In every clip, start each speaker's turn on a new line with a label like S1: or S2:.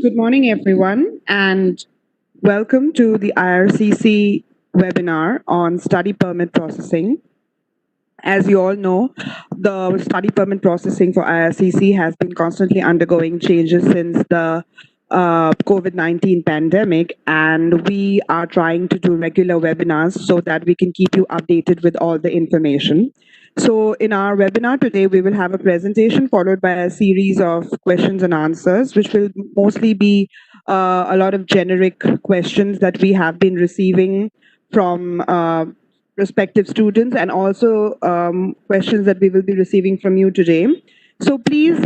S1: Good morning, everyone, and welcome to the IRCC webinar on study permit processing. As you all know, the study permit processing for IRCC has been constantly undergoing changes since the COVID-19 pandemic, and we are trying to do regular webinars so that we can keep you updated with all the information. So in our webinar today, we will have a presentation followed by a series of questions and answers, which will mostly be a lot of generic questions that we have been receiving from prospective students, and also questions that we will be receiving from you today. So please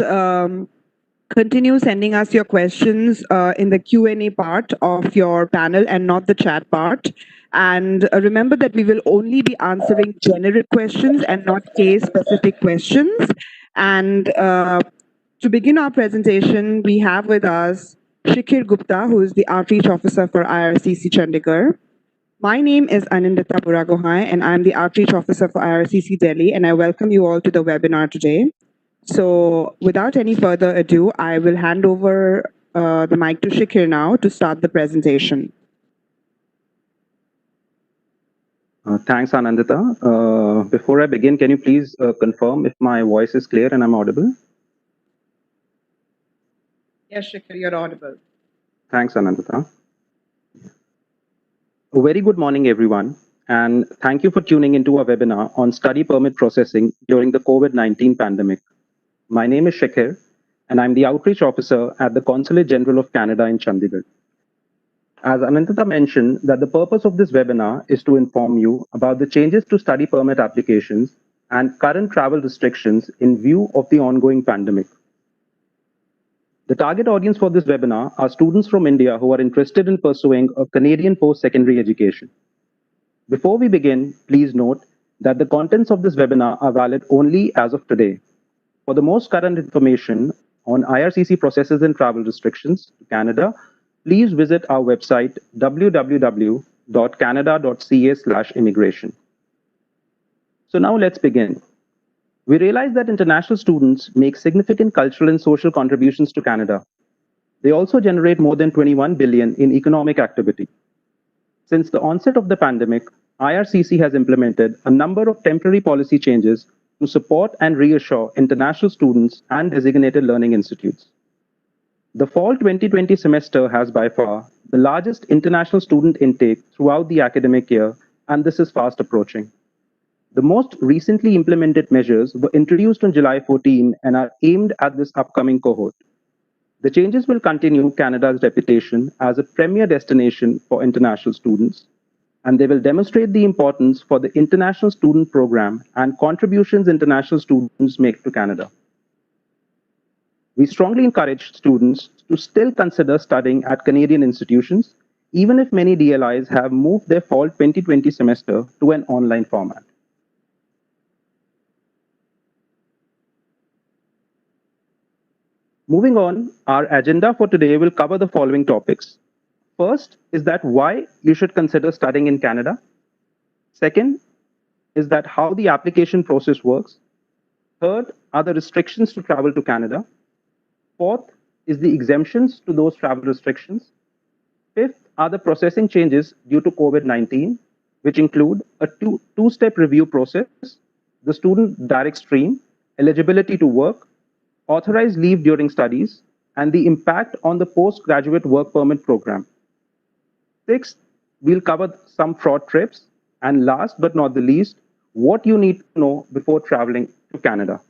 S1: continue sending us your questions in the Q&A part of your panel and not the chat part. And remember that we will only be answering generic questions and not case-specific questions. And to begin our presentation, we have with us Shikhir Gupta, who is the Outreach Officer for IRCC Chandigarh. My name is Anindita Buragohai, and I'm the Outreach Officer for IRCC Delhi, and I welcome you all to the webinar today. So without any further ado, I will hand over the mic to Shikhir now to start the presentation.
S2: Thanks, Anandita. Before I begin, can you please confirm if my voice is clear and I'm audible?
S1: Yes, Shikhir, you're audible.
S2: Thanks, Anandita. A very good morning, everyone, and thank you for tuning into our webinar on study permit processing during the COVID-19 pandemic. My name is Shikhir, and I'm the Outreach Officer at the Consulate General of Canada in Chandigarh. As Anandita mentioned, that the purpose of this webinar is to inform you about the changes to study permit applications and current travel restrictions in view of the ongoing pandemic. The target audience for this webinar are students from India who are interested in pursuing a Canadian post-secondary education. Before we begin, please note that the contents of this webinar are valid only as of today. For the most current information on IRCC processes and travel restrictions to Canada, please visit our website www.canada.ca/immigration. So now let's begin. We realize that international students make significant cultural and social contributions to Canada. They also generate more than 21 billion in economic activity. Since the onset of the pandemic, IRCC has implemented a number of temporary policy changes to support and reassure international students and designated learning institutes. The fall 2020 semester has by far the largest international student intake throughout the academic year, and this is fast approaching. The most recently implemented measures were introduced on July 14 and are aimed at this upcoming cohort. The changes will continue Canada's reputation as a premier destination for international students, and they will demonstrate the importance for the international student program and contributions international students make to Canada. We strongly encourage students to still consider studying at Canadian institutions, even if many DLIs have moved their fall 2020 semester to an online format. Moving on, our agenda for today will cover the following topics. First is that why you should consider studying in Canada. Second is that how the application process works. Third are the restrictions to travel to Canada. Fourth is the exemptions to those travel restrictions. Fifth are the processing changes due to COVID-19, which include a two-step review process, the student direct stream, eligibility to work, authorized leave during studies, and the impact on the postgraduate work permit program. Sixth, we'll cover some fraud trips, and last but not the least, what you need to know before traveling to Canada.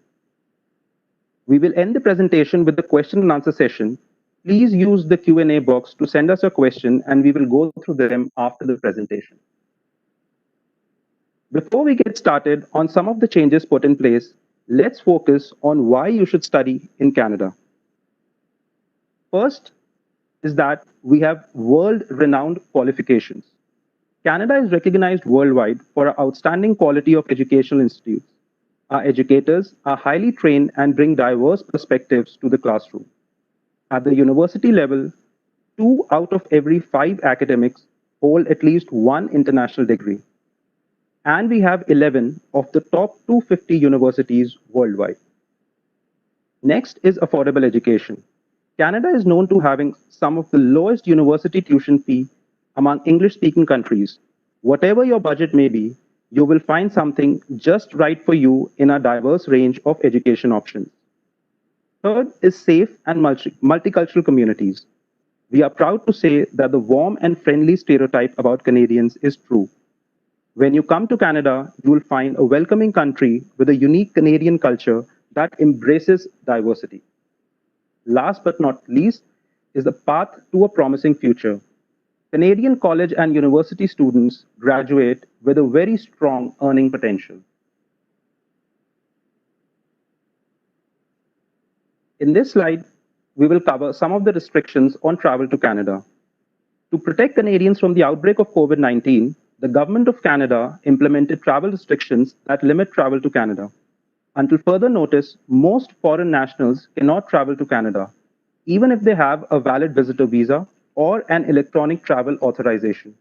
S2: We will end the presentation with the question and answer session. Please use the Q&A box to send us a question, and we will go through them after the presentation. Before we get started on some of the changes put in place, let's focus on why you should study in Canada. First is that we have world-renowned qualifications. Canada is recognized worldwide for our outstanding quality of educational institutes. Our educators are highly trained and bring diverse perspectives to the classroom. At the university level, 2 out of every 5 academics hold at least one international degree. And we have 11 of the top 250 universities worldwide. Next is affordable education. Canada is known to having some of the lowest university tuition fee among English-speaking countries. Whatever your budget may be, you will find something just right for you in a diverse range of education options. Third is safe and multicultural communities. We are proud to say that the warm and friendly stereotype about Canadians is true. When you come to Canada, you will find a welcoming country with a unique Canadian culture that embraces diversity. Last but not least is the path to a promising future. Canadian college and university students graduate with a very strong earning potential. In this slide, we will cover some of the restrictions on travel to Canada. To protect Canadians from the outbreak of COVID-19, the Government of Canada implemented travel restrictions that limit travel to Canada. Until further notice, most foreign nationals cannot travel to Canada, even if they have a valid visitor visa or an electronic travel authorization.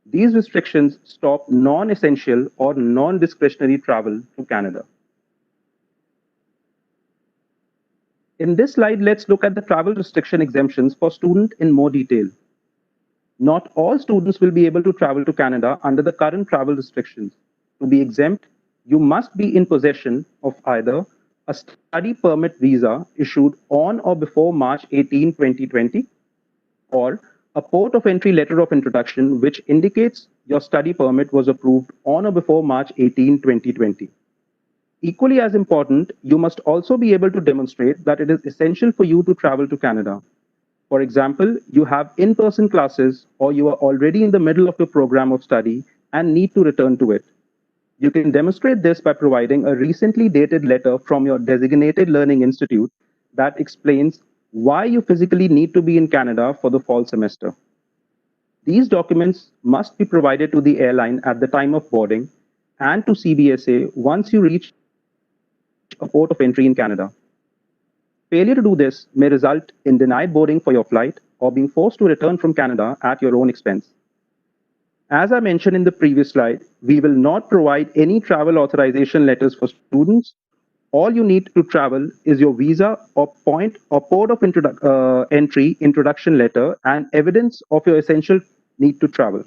S2: These restrictions stop non-essential or non-discretionary travel to Canada. In this slide, let's look at the travel restriction exemptions for students in more detail. Not all students will be able to travel to Canada under the current travel restrictions. To be exempt, you must be in possession of either a study permit visa issued on or before March 18, 2020, or a port of entry letter of introduction which indicates your study permit was approved on or before March 18, 2020. Equally as important, you must also be able to demonstrate that it is essential for you to travel to Canada. For example, you have in-person classes or you are already in the middle of your program of study and need to return to it. You can demonstrate this by providing a recently dated letter from your designated learning institute that explains why you physically need to be in Canada for the fall semester. These documents must be provided to the airline at the time of boarding and to CBSA once you reach a port of entry in Canada. Failure to do this may result in denied boarding for your flight or being forced to return from Canada at your own expense. As I mentioned in the previous slide, we will not provide any travel authorization letters for students. All you need to travel is your visa or port of entry introduction letter and evidence of your essential need to travel.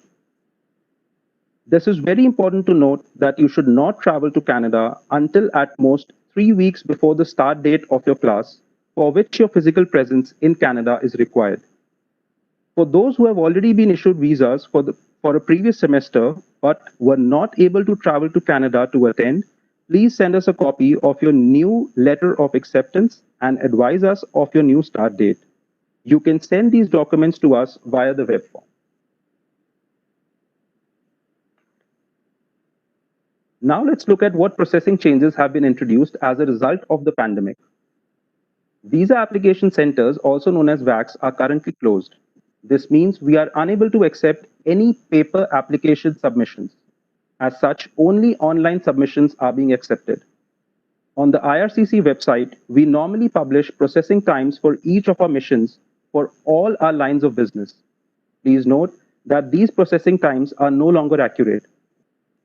S2: This is very important to note that you should not travel to Canada until at most 3 weeks before the start date of your class, for which your physical presence in Canada is required. For those who have already been issued visas for a previous semester but were not able to travel to Canada to attend, please send us a copy of your new letter of acceptance and advise us of your new start date. You can send these documents to us via the web form. Now let's look at what processing changes have been introduced as a result of the pandemic. Visa application centers, also known as VACs, are currently closed. This means we are unable to accept any paper application submissions. As such, only online submissions are being accepted. On the IRCC website, we normally publish processing times for each of our missions for all our lines of business. Please note that these processing times are no longer accurate,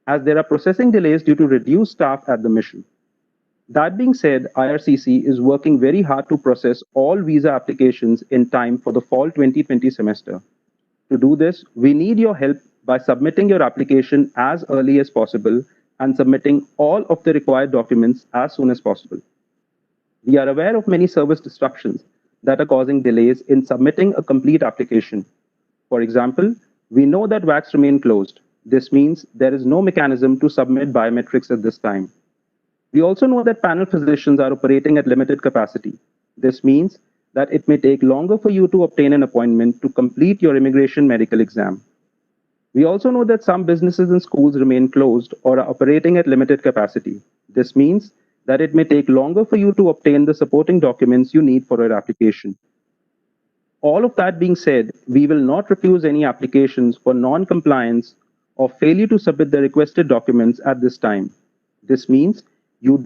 S2: as there are processing delays due to reduced staff at the mission. That being said, IRCC is working very hard to process all visa applications in time for the fall 2020 semester. To do this, we need your help by submitting your application as early as possible and submitting all of the required documents as soon as possible. We are aware of many service disruptions that are causing delays in submitting a complete application. For example, we know that VACs remain closed. This means there is no mechanism to submit biometrics at this time. We also know that panel physicians are operating at limited capacity. This means that it may take longer for you to obtain an appointment to complete your immigration medical exam. We also know that some businesses and schools remain closed or are operating at limited capacity. This means that it may take longer for you to obtain the supporting documents you need for your application. All of that being said, we will not refuse any applications for non-compliance or failure to submit the requested documents at this time. This means you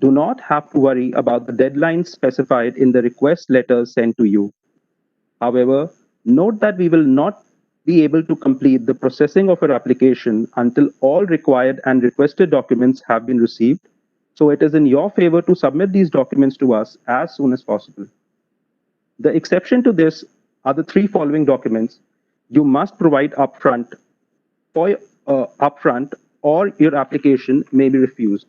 S2: do not have to worry about the deadlines specified in the request letters sent to you. However, note that we will not be able to complete the processing of your application until all required and requested documents have been received, so it is in your favor to submit these documents to us as soon as possible. The exception to this are the three following documents you must provide upfront or your application may be refused.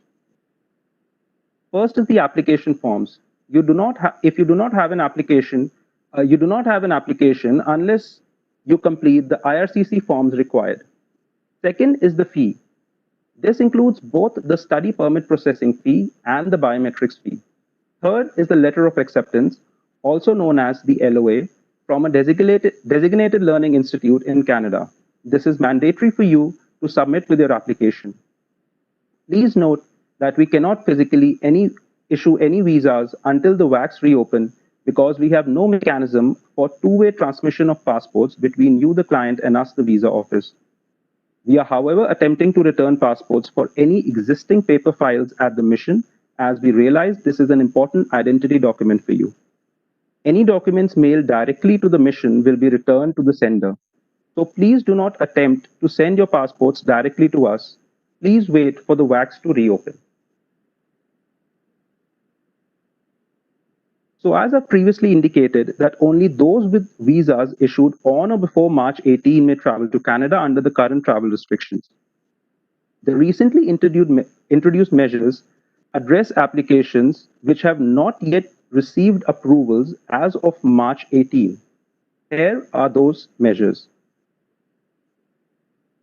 S2: First is the application forms. If you do not have an application, you do not have an application unless you complete the IRCC forms required. Second is the fee. This includes both the study permit processing fee and the biometrics fee. Third is the letter of acceptance, also known as the LOA, from a designated learning institute in Canada. This is mandatory for you to submit with your application. Please note that we cannot physically issue any visas until the WACs reopen because we have no mechanism for two-way transmission of passports between you, the client, and us, the visa office. We are, however, attempting to return passports for any existing paper files at the mission, as we realize this is an important identity document for you. Any documents mailed directly to the mission will be returned to the sender. So please do not attempt to send your passports directly to us. Please wait for the WACs to reopen. So as I've previously indicated that only those with visas issued on or before March 18 may travel to Canada under the current travel restrictions. The recently introduced measures address applications which have not yet received approvals as of March 18. Here are those measures.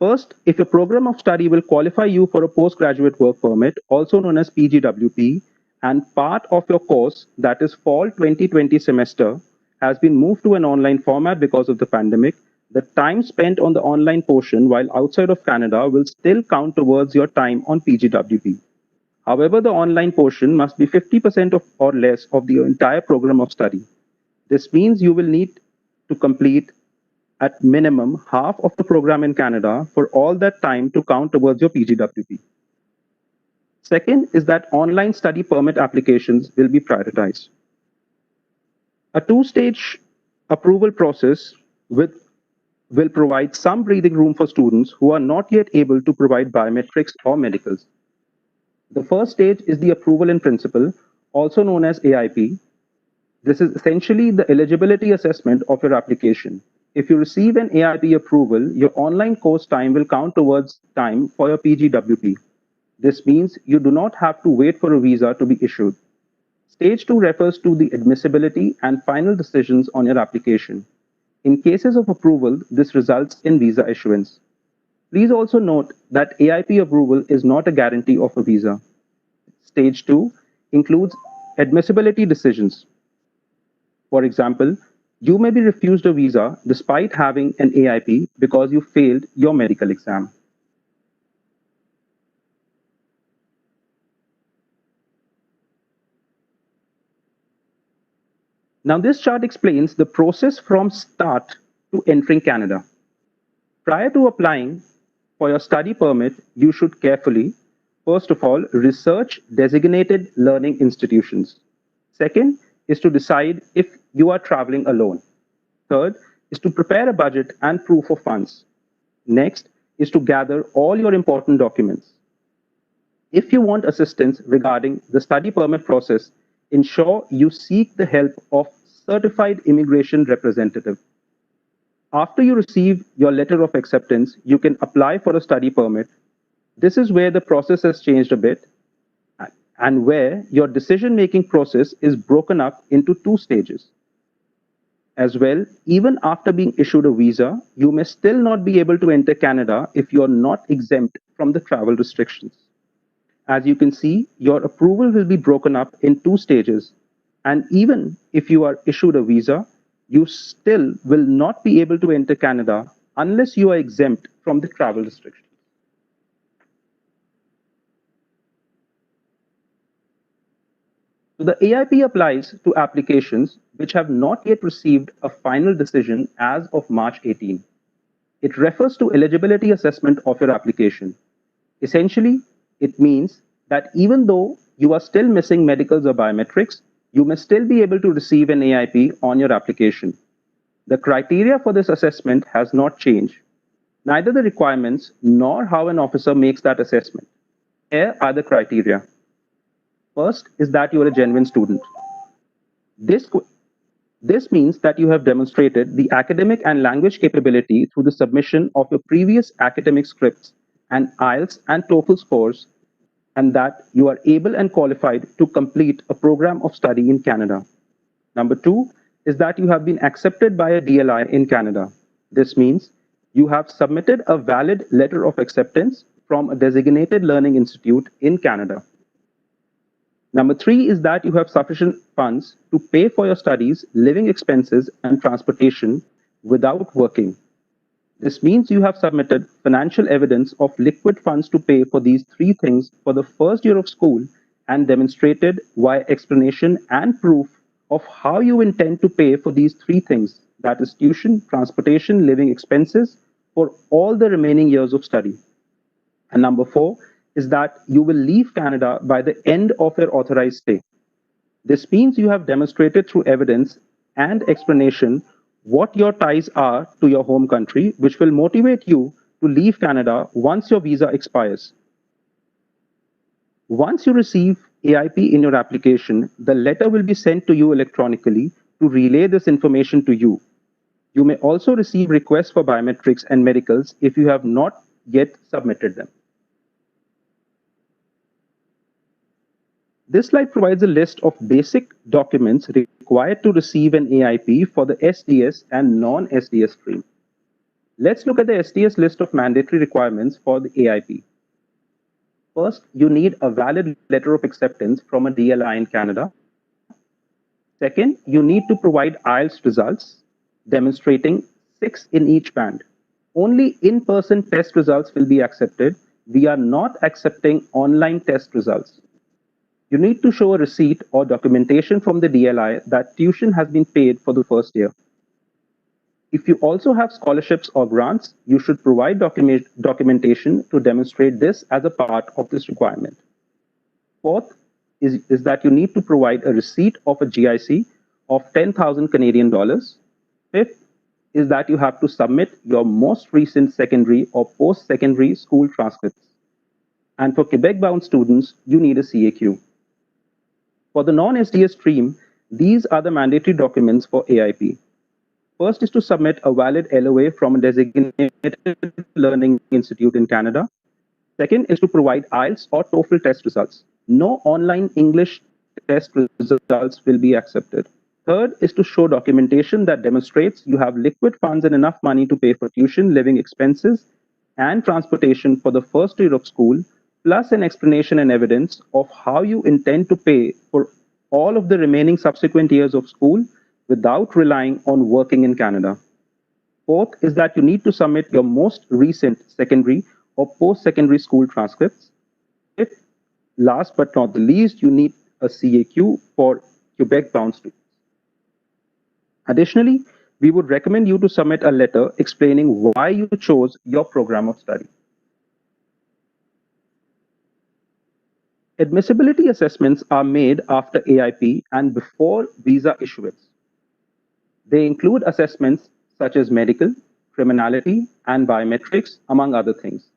S2: First, if your program of study will qualify you for a postgraduate work permit, also known as PGWP, and part of your course, that is fall 2020 semester, has been moved to an online format because of the pandemic, the time spent on the online portion while outside of Canada will still count towards your time on PGWP. However, the online portion must be 50% or less of the entire program of study. This means you will need to complete at minimum half of the program in Canada for all that time to count towards your PGWP. Second is that online study permit applications will be prioritized. A two-stage approval process will provide some breathing room for students who are not yet able to provide biometrics or medicals. The first stage is the approval in principle, also known as A.I.P. This is essentially the eligibility assessment of your application. If you receive an A.I.P approval, your online course time will count towards time for your PGWP. This means you do not have to wait for a visa to be issued. Stage 2 refers to the admissibility and final decisions on your application. In cases of approval, this results in visa issuance. Please also note that A.I.P approval is not a guarantee of a visa. Stage 2 includes admissibility decisions. For example, you may be refused a visa despite having an A.I.P because you failed your medical exam. Now, this chart explains the process from start to entering Canada. Prior to applying for your study permit, you should carefully, first of all, research designated learning institutions. Second is to decide if you are traveling alone. Third is to prepare a budget and proof of funds. Next is to gather all your important documents. If you want assistance regarding the study permit process, ensure you seek the help of certified immigration representative. After you receive your letter of acceptance, you can apply for a study permit. This is where the process has changed a bit and where your decision-making process is broken up into two stages. As well, even after being issued a visa, you may still not be able to enter Canada if you are not exempt from the travel restrictions. As you can see, your approval will be broken up in two stages. And even if you are issued a visa, you still will not be able to enter Canada unless you are exempt from the travel restrictions. So the A.I.P applies to applications which have not yet received a final decision as of March 18. It refers to eligibility assessment of your application. Essentially, it means that even though you are still missing medicals or biometrics, you may still be able to receive an A.I.P on your application. The criteria for this assessment has not changed, neither the requirements nor how an officer makes that assessment. Here are the criteria. First is that you are a genuine student. This This means that you have demonstrated the academic and language capability through the submission of your previous academic scripts and IELTS and TOEFL scores, and that you are able and qualified to complete a program of study in Canada. Number two is that you have been accepted by a DLI in Canada. This means you have submitted a valid letter of acceptance from a designated learning institute in Canada. Number three is that you have sufficient funds to pay for your studies, living expenses, and transportation without working. This means you have submitted financial evidence of liquid funds to pay for these three things for the first year of school and demonstrated via explanation and proof of how you intend to pay for these three things, that is tuition, transportation, living expenses, for all the remaining years of study. And number four is that you will leave Canada by the end of your authorized stay. This means you have demonstrated through evidence and explanation what your ties are to your home country, which will motivate you to leave Canada once your visa expires. Once you receive A.I.P in your application, the letter will be sent to you electronically to relay this information to you. You may also receive requests for biometrics and medicals if you have not yet submitted them. This slide provides a list of basic documents required to receive an A.I.P for the SDS and non-SDS stream. Let's look at the SDS list of mandatory requirements for the A.I.P. First, you need a valid letter of acceptance from a DLI in Canada. Second, you need to provide IELTS results demonstrating 6 in each band. Only in-person test results will be accepted. We are not accepting online test results. You need to show a receipt or documentation from the DLI that tuition has been paid for the first year. If you also have scholarships or grants, you should provide documentation to demonstrate this as a part of this requirement. Fourth is that you need to provide a receipt of a GIC of 10,000 Canadian dollars. Fifth is that you have to submit your most recent secondary or post-secondary school transcripts. And for Quebec-bound students, you need a CAQ. For the non-SDS stream, these are the mandatory documents for A.I.P. First is to submit a valid LOA from a designated learning institute in Canada. Second is to provide IELTS or TOEFL test results. No online English test results will be accepted. Third is to show documentation that demonstrates you have liquid funds and enough money to pay for tuition, living expenses, and transportation for the first year of school, plus an explanation and evidence of how you intend to pay for all of the remaining subsequent years of school without relying on working in Canada. Fourth is that you need to submit your most recent secondary or post-secondary school transcripts. Fifth, last but not the least, you need a CAQ for Quebec-bound students. Additionally, we would recommend you to submit a letter explaining why you chose your program of study. Admissibility assessments are made after A.I.P and before visa issuance. They include assessments such as medical, criminality, and biometrics, among other things.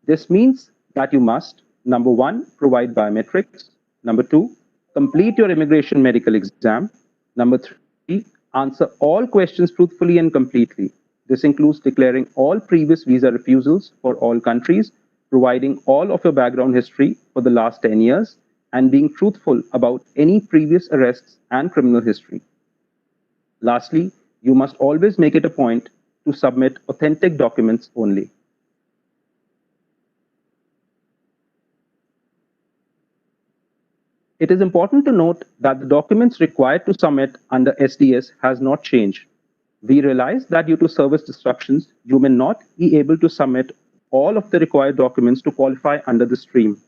S2: This means that you must, number one, provide biometrics. Number two, complete your immigration medical exam. Number three, answer all questions truthfully and completely. This includes declaring all previous visa refusals for all countries, providing all of your background history for the last 10 years, and being truthful about any previous arrests and criminal history. Lastly, you must always make it a point to submit authentic documents only. It is important to note that the documents required to submit under SDS has not changed. We realize that due to service disruptions, you may not be able to submit all of the required documents to qualify under the stream.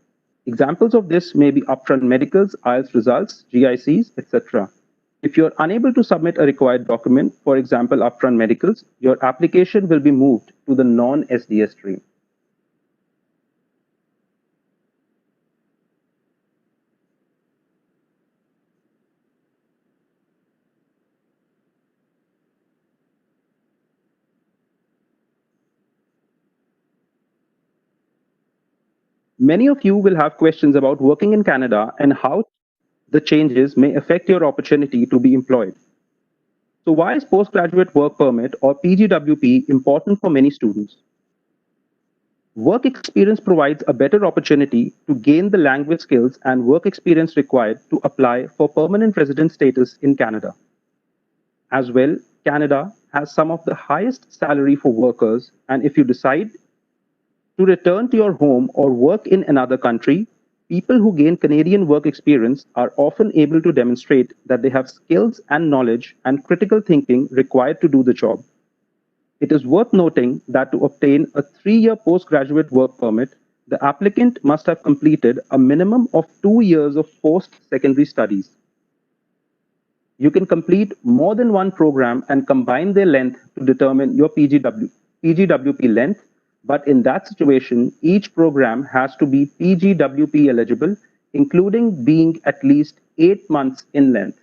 S2: Examples of this may be upfront medicals, IELTS results, GICs, etc. If you're unable to submit a required document, for example, upfront medicals, your application will be moved to the non-SDS stream. Many of you will have questions about working in Canada and how the changes may affect your opportunity to be employed. So why is postgraduate work permit or PGWP important for many students? Work experience provides a better opportunity to gain the language skills and work experience required to apply for permanent resident status in Canada. As well, Canada has some of the highest salary for workers, and if you decide to return to your home or work in another country, people who gain Canadian work experience are often able to demonstrate that they have skills and knowledge and critical thinking required to do the job. It is worth noting that to obtain a 3-year postgraduate work permit, the applicant must have completed a minimum of 2 years of post-secondary studies. You can complete more than one program and combine their length to determine your PGWP length, but in that situation, each program has to be PGWP eligible, including being at least 8 months in length.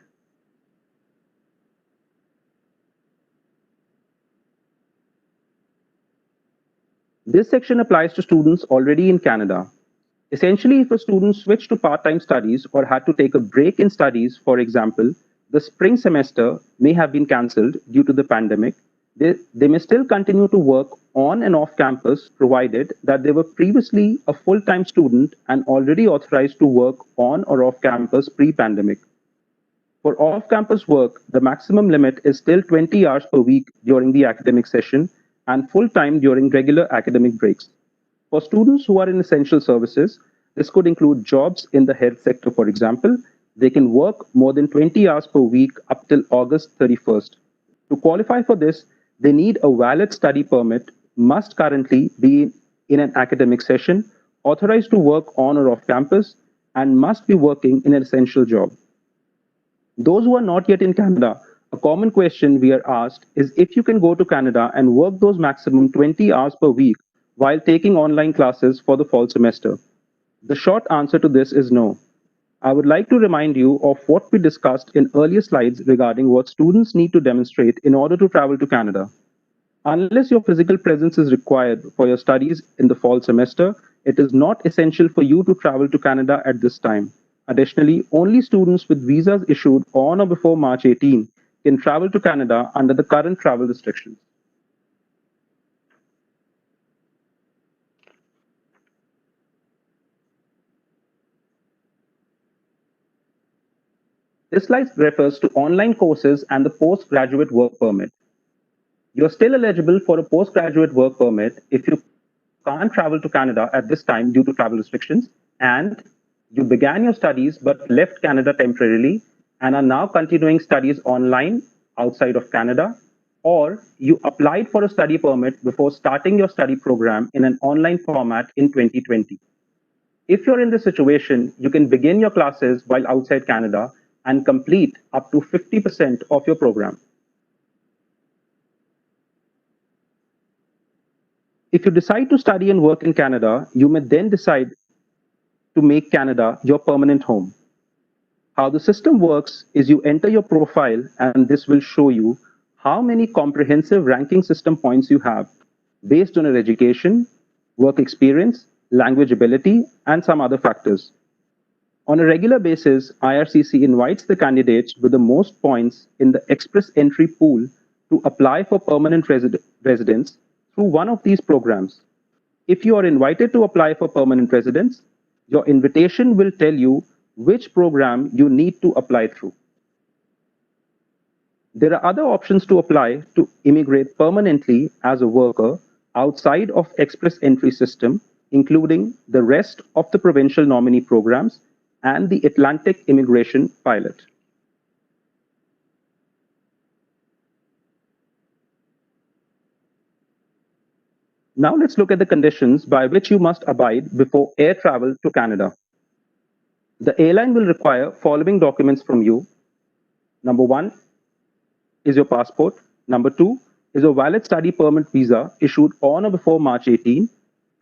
S2: This section applies to students already in Canada. Essentially, if a student switched to part-time studies or had to take a break in studies, for example, the spring semester may have been cancelled due to the pandemic, they may still continue to work on and off campus provided that they were previously a full-time student and already authorized to work on or off campus pre-pandemic. For off-campus work, the maximum limit is still 20 hours per week during the academic session and full-time during regular academic breaks. For students who are in essential services, this could include jobs in the health sector, for example. They can work more than 20 hours per week up till August 31st. To qualify for this, they need a valid study permit, must currently be in an academic session, authorized to work on or off campus, and must be working in an essential job. Those who are not yet in Canada, a common question we are asked is if you can go to Canada and work those maximum 20 hours per week while taking online classes for the fall semester. The short answer to this is no. I would like to remind you of what we discussed in earlier slides regarding what students need to demonstrate in order to travel to Canada. Unless your physical presence is required for your studies in the fall semester, it is not essential for you to travel to Canada at this time. Additionally, only students with visas issued on or before March 18 can travel to Canada under the current travel restrictions. This slide refers to online courses and the postgraduate work permit. You're still eligible for a postgraduate work permit if you can't travel to Canada at this time due to travel restrictions, and you began your studies but left Canada temporarily and are now continuing studies online outside of Canada, or you applied for a study permit before starting your study program in an online format in 2020. If you're in this situation, you can begin your classes while outside Canada and complete up to 50% of your program. If you decide to study and work in Canada, you may then decide to make Canada your permanent home. How the system works is you enter your profile and this will show you how many comprehensive ranking system points you have based on your education, work experience, language ability, and some other factors. On a regular basis, IRCC invites the candidates with the most points in the express entry pool to apply for permanent residence through one of these programs. If you are invited to apply for permanent residence, your invitation will tell you which program you need to apply through. There are other options to apply to immigrate permanently as a worker outside of express entry system, including the rest of the provincial nominee programs and the Atlantic immigration pilot. Now let's look at the conditions by which you must abide before air travel to Canada. The airline will require following documents from you. Number 1 is your passport. Number 2 is a valid study permit visa issued on or before March 18.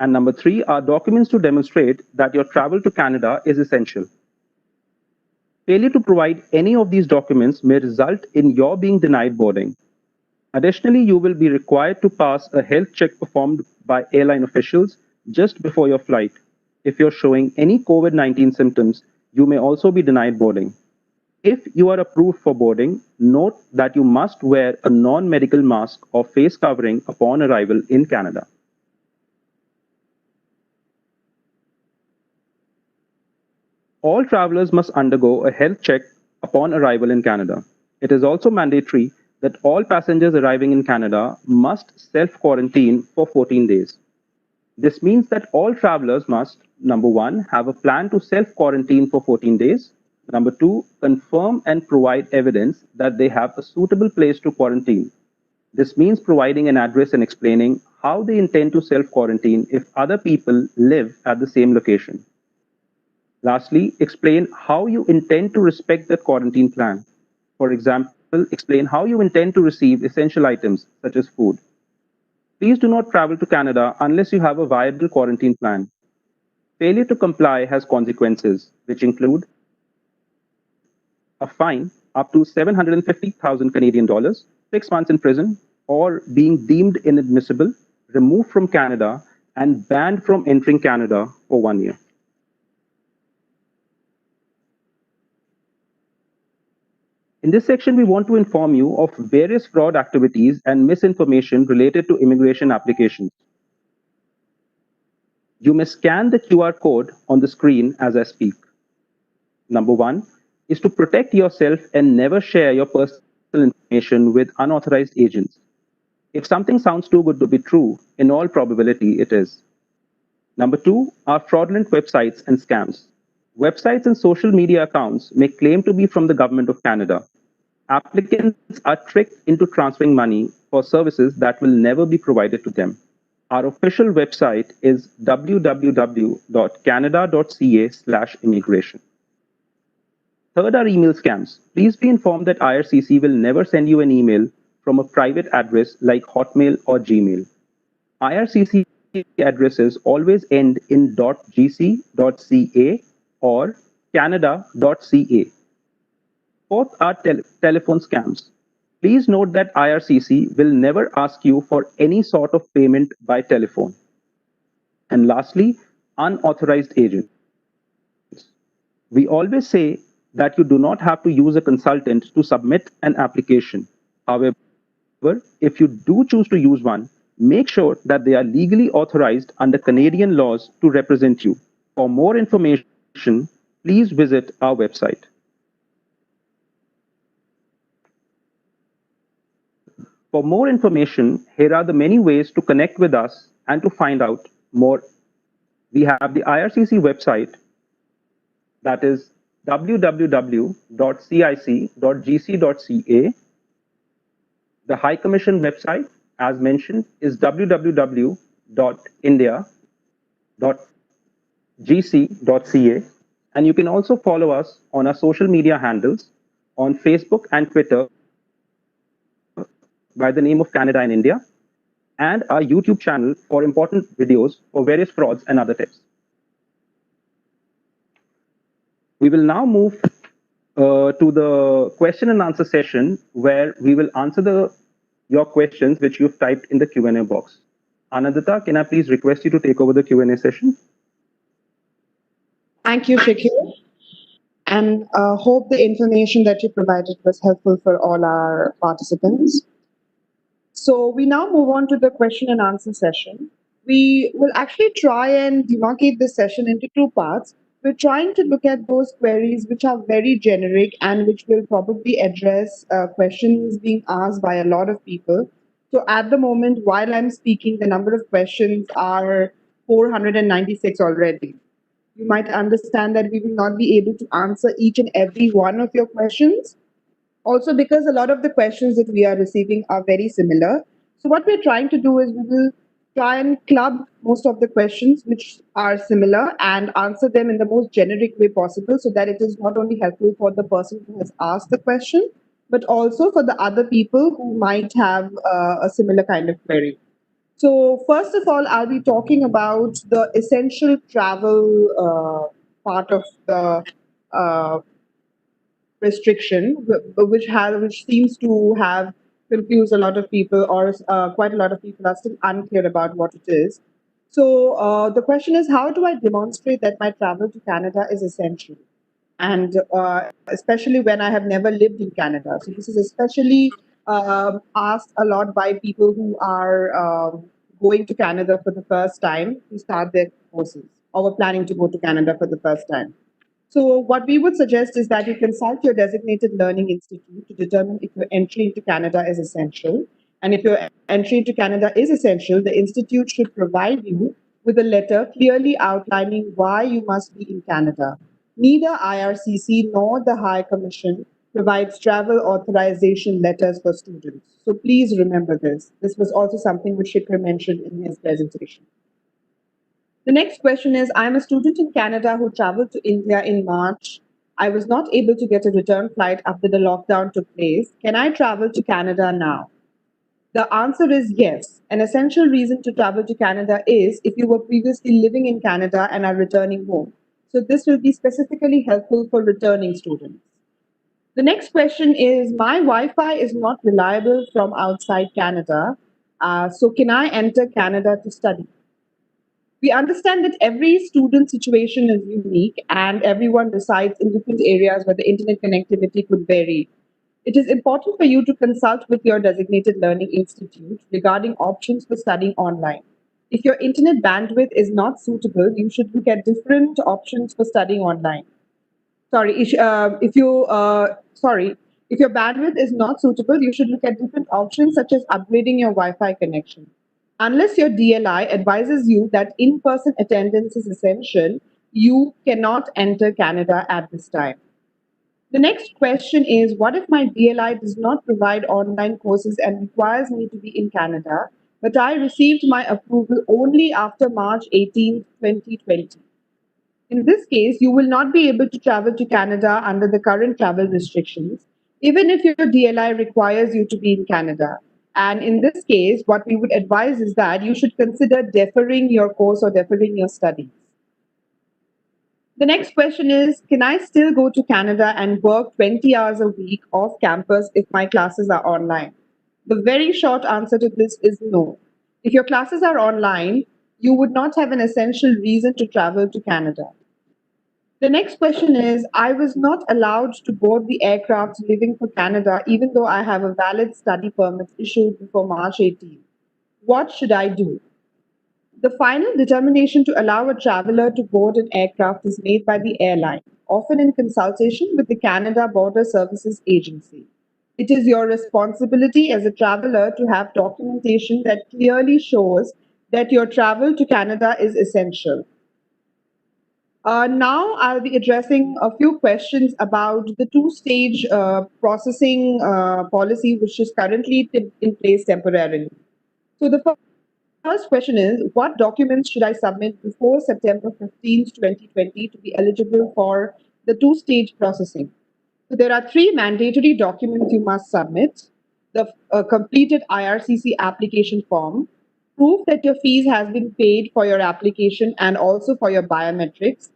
S2: And number 3 are documents to demonstrate that your travel to Canada is essential. Failure to provide any of these documents may result in your being denied boarding. Additionally, you will be required to pass a health check performed by airline officials just before your flight. If you're showing any COVID-19 symptoms, you may also be denied boarding. If you are approved for boarding, note that you must wear a non-medical mask or face covering upon arrival in Canada. All travelers must undergo a health check upon arrival in Canada. It is also mandatory that all passengers arriving in Canada must self-quarantine for 14 days. This means that all travelers must, number one, have a plan to self quarantine for 14 days. Number two, confirm and provide evidence that they have a suitable place to quarantine. This means providing an address and explaining how they intend to self quarantine if other people live at the same location. Lastly, explain how you intend to respect that quarantine plan. For example, explain how you intend to receive essential items such as food. Please do not travel to Canada unless you have a viable quarantine plan. Failure to comply has consequences, which include a fine up to 750,000 Canadian dollars, 6 months in prison, or being deemed inadmissible, removed from Canada, and banned from entering Canada for 1 year. In this section, we want to inform you of various fraud activities and misinformation related to immigration applications. You may scan the QR code on the screen as I speak. Number one is to protect yourself and never share your personal information with unauthorized agents. If something sounds too good to be true, in all probability it is. Number two are fraudulent websites and scams. Websites and social media accounts may claim to be from the Government of Canada. Applicants are tricked into transferring money for services that will never be provided to them. Our official website is www.canada.ca/immigration. Third are email scams. Please be informed that IRCC will never send you an email from a private address like Hotmail or Gmail. IRCC addresses always end in .gc.ca or canada.ca. Fourth are telephone scams. Please note that IRCC will never ask you for any sort of payment by telephone. And lastly, unauthorized agents. We always say that you do not have to use a consultant to submit an application. However, if you do choose to use one, make sure that they are legally authorized under Canadian laws to represent you. For more information, please visit our website. For more information, here are the many ways to connect with us and to find out more. We have the IRCC website, that is www.cic.gc.ca. The High Commission website, as mentioned, is www.india.gc.ca. And you can also follow us on our social media handles on Facebook and Twitter by the name of Canada and India, and our YouTube channel for important videos for various frauds and other tips. We will now move to the question and answer session, where we will answer your questions which you've typed in the Q&A box. Anandita, can I please request you to take over the Q&A session?
S1: Thank you, Shakir. And hope the information that you provided was helpful for all our participants. So we now move on to the question and answer session. We will actually try and demarcate this session into two parts. We're trying to look at those queries which are very generic and which will probably address questions being asked by a lot of people. So at the moment, while I'm speaking, the number of questions are 496 already. You might understand that we will not be able to answer each and every one of your questions. Also, because a lot of the questions that we are receiving are very similar. So, what we're trying to do is we will try and club most of the questions which are similar and answer them in the most generic way possible, so that it is not only helpful for the person who has asked the question, but also for the other people who might have a similar kind of query. So, first of all, I'll be talking about the essential travel part of the uh, restriction, which seems to have confused a lot of people, or quite a lot of people are still unclear about what it is. So, the question is, how do I demonstrate that my travel to Canada is essential? and especially when I have never lived in Canada. So this is especially asked a lot by people who are going to Canada for the first time to start their courses or were planning to go to Canada for the first time. So what we would suggest is that you consult your designated learning institute to determine if your entry into Canada is essential. And if your entry into Canada is essential, the institute should provide you with a letter clearly outlining why you must be in Canada. Neither IRCC nor the High Commission provides travel authorization letters for students. So please remember this. This was also something which Shikhar mentioned in his presentation. The next question is, I'm a student in Canada who traveled to India in March. I was not able to get a return flight after the lockdown took place. Can I travel to Canada now? The answer is yes. An essential reason to travel to Canada is if you were previously living in Canada and are returning home. So this will be specifically helpful for returning students. The next question is, my Wi-Fi is not reliable from outside Canada. So can I enter Canada to study? We understand that every student situation is unique and everyone resides in different areas where the internet connectivity could vary. It is important for you to consult with your designated learning institute regarding options for studying online. If your internet bandwidth is not suitable, you should look at different options for studying online. Sorry, if your bandwidth is not suitable, you should look at different options such as upgrading your Wi-Fi connection. Unless your DLI advises you that in-person attendance is essential, you cannot enter Canada at this time. The next question is, what if my DLI does not provide online courses and requires me to be in Canada, but I received my approval only after March 18, 2020? In this case, you will not be able to travel to Canada under the current travel restrictions, even if your DLI requires you to be in Canada. And in this case, what we would advise is that you should consider deferring your course or deferring your studies. The next question is, can I still go to Canada and work 20 hours a week off campus if my classes are online? The very short answer to this is no. If your classes are online, you would not have an essential reason to travel to Canada. The next question is, I was not allowed to board the aircraft leaving for Canada even though I have a valid study permit issued before March 18. What should I do? The final determination to allow a traveler to board an aircraft is made by the airline, often in consultation with the Canada Border Services Agency. It is your responsibility as a traveler to have documentation that clearly shows that your travel to Canada is essential. Now I'll be addressing a few questions about the two-stage processing policy, which is currently in place temporarily. So the first question is, what documents should I submit before September 15th, 2020 to be eligible for the two-stage processing? So there are three mandatory documents you must submit. The completed IRCC application form, proof that your fees has been paid for your application and also for your biometrics,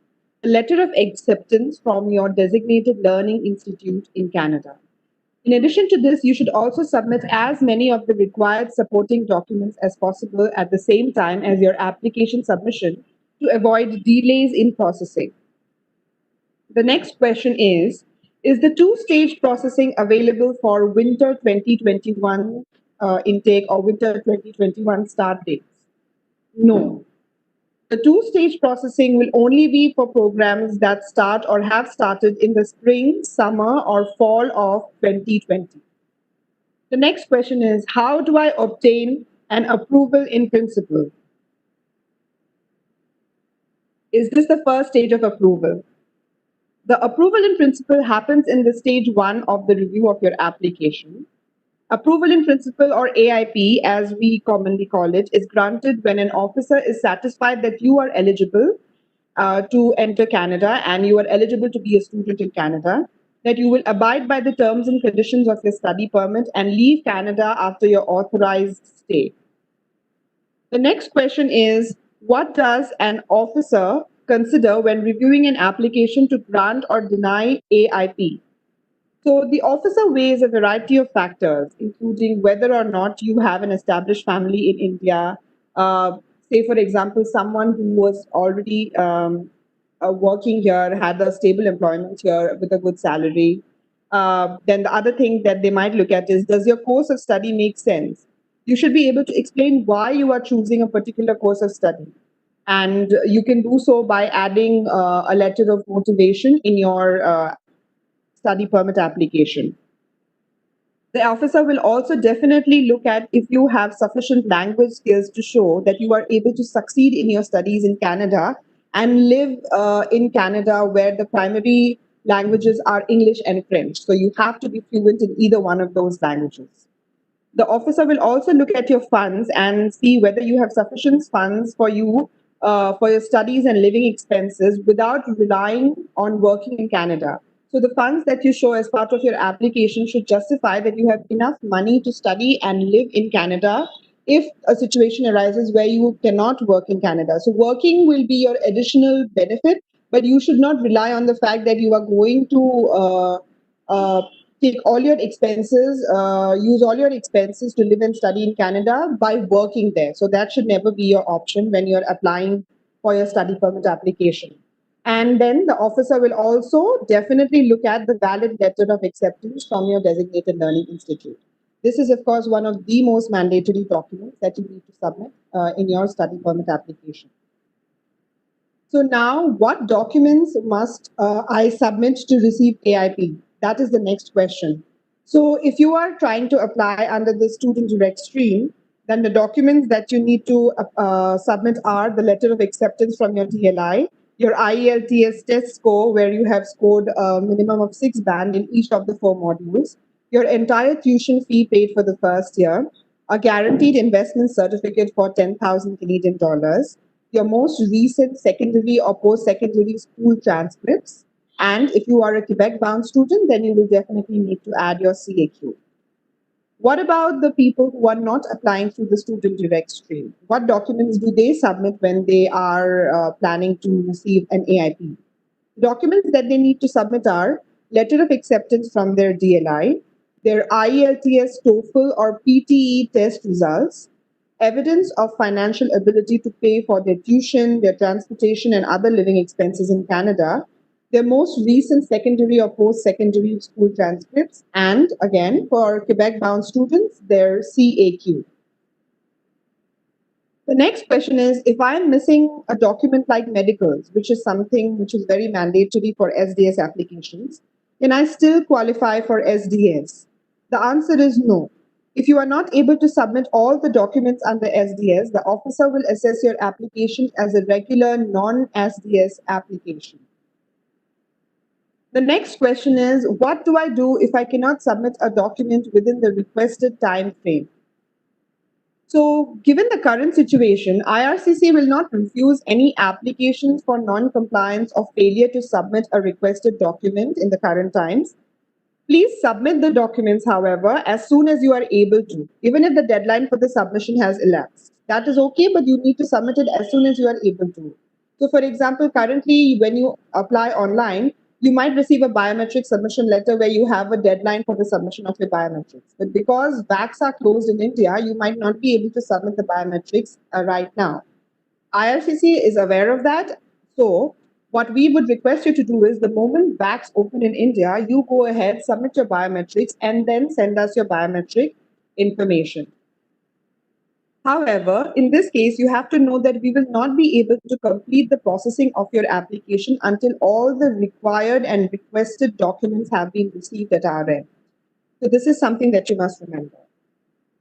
S1: a letter of acceptance from your designated learning institute in Canada. In addition to this, you should also submit as many of the required supporting documents as possible at the same time as your application submission to avoid delays in processing. The next question is the two-stage processing available for winter 2021 intake or winter 2021 start dates? No. The two-stage processing will only be for programs that start or have started in the spring, summer, or fall of 2020. The next question is, how do I obtain an approval in principle? Is this the first stage of approval? The approval in principle happens in the stage one of the review of your application. Approval in principle, or A.I.P. as we commonly call it, is granted when an officer is satisfied that you are eligible to enter Canada and you are eligible to be a student in Canada, that you will abide by the terms and conditions of your study permit and leave Canada after your authorized stay. The next question is, what does an officer consider when reviewing an application to grant or deny A.I.P.? So the officer weighs a variety of factors, including whether or not you have an established family in India. Say, for example, someone who was already working here, had a stable employment here with a good salary. Then the other thing that they might look at is, does your course of study make sense? You should be able to explain why you are choosing a particular course of study. And you can do so by adding a letter of motivation in your study permit application. The officer will also definitely look at if you have sufficient language skills to show that you are able to succeed in your studies in Canada and live in Canada where the primary languages are English and French. So you have to be fluent in either one of those languages. The officer will also look at your funds and see whether you have sufficient funds for you for your studies and living expenses without relying on working in Canada. So the funds that you show as part of your application should justify that you have enough money to study and live in Canada if a situation arises where you cannot work in Canada. So working will be your additional benefit, but you should not rely on the fact that you are going to take all your expenses, use all your expenses to live and study in Canada by working there. So that should never be your option when you're applying for your study permit application. And then the officer will also definitely look at the valid letter of acceptance from your designated learning institute. This is, of course, one of the most mandatory documents that you need to submit in your study permit application. So now, what documents must I submit to receive A.I.P? That is the next question. So if you are trying to apply under the student direct stream, then the documents that you need to submit are the letter of acceptance from your TLI, your IELTS test score, where you have scored a minimum of 6 band in each of the 4 modules, your entire tuition fee paid for the first year, a guaranteed investment certificate for 10,000 Canadian dollars, your most recent secondary or post-secondary school transcripts, and if you are a Quebec-bound student, then you will definitely need to add your CAQ. What about the people who are not applying through the student direct stream? What documents do they submit when they are planning to receive an A.I.P? Documents that they need to submit are letter of acceptance from their DLI, their IELTS, TOEFL, or PTE test results, evidence of financial ability to pay for their tuition, their transportation, and other living expenses in Canada, their most recent secondary or post-secondary school transcripts, and again, for Quebec-bound students, their CAQ. The next question is, if I'm missing a document like medicals, which is something which is very mandatory for SDS applications, can I still qualify for SDS? The answer is no. If you are not able to submit all the documents under SDS, the officer will assess your application as a regular non-SDS application. The next question is, what do I do if I cannot submit a document within the requested time frame? So, given the current situation, IRCC will not refuse any applications for non-compliance or failure to submit a requested document in the current times. Please submit the documents, however, as soon as you are able to, even if the deadline for the submission has elapsed. That is okay, but you need to submit it as soon as you are able to. So, for example, currently, when you apply online, you might receive a biometric submission letter where you have a deadline for the submission of your biometrics. But because VACs are closed in India, you might not be able to submit the biometrics right now. IRCC is aware of that. So, what we would request you to do is the moment VACs open in India, you go ahead, submit your biometrics, and then send us your biometric information. However, in this case, you have to know that we will not be able to complete the processing of your application until all the required and requested documents have been received at our end. So, this is something that you must remember.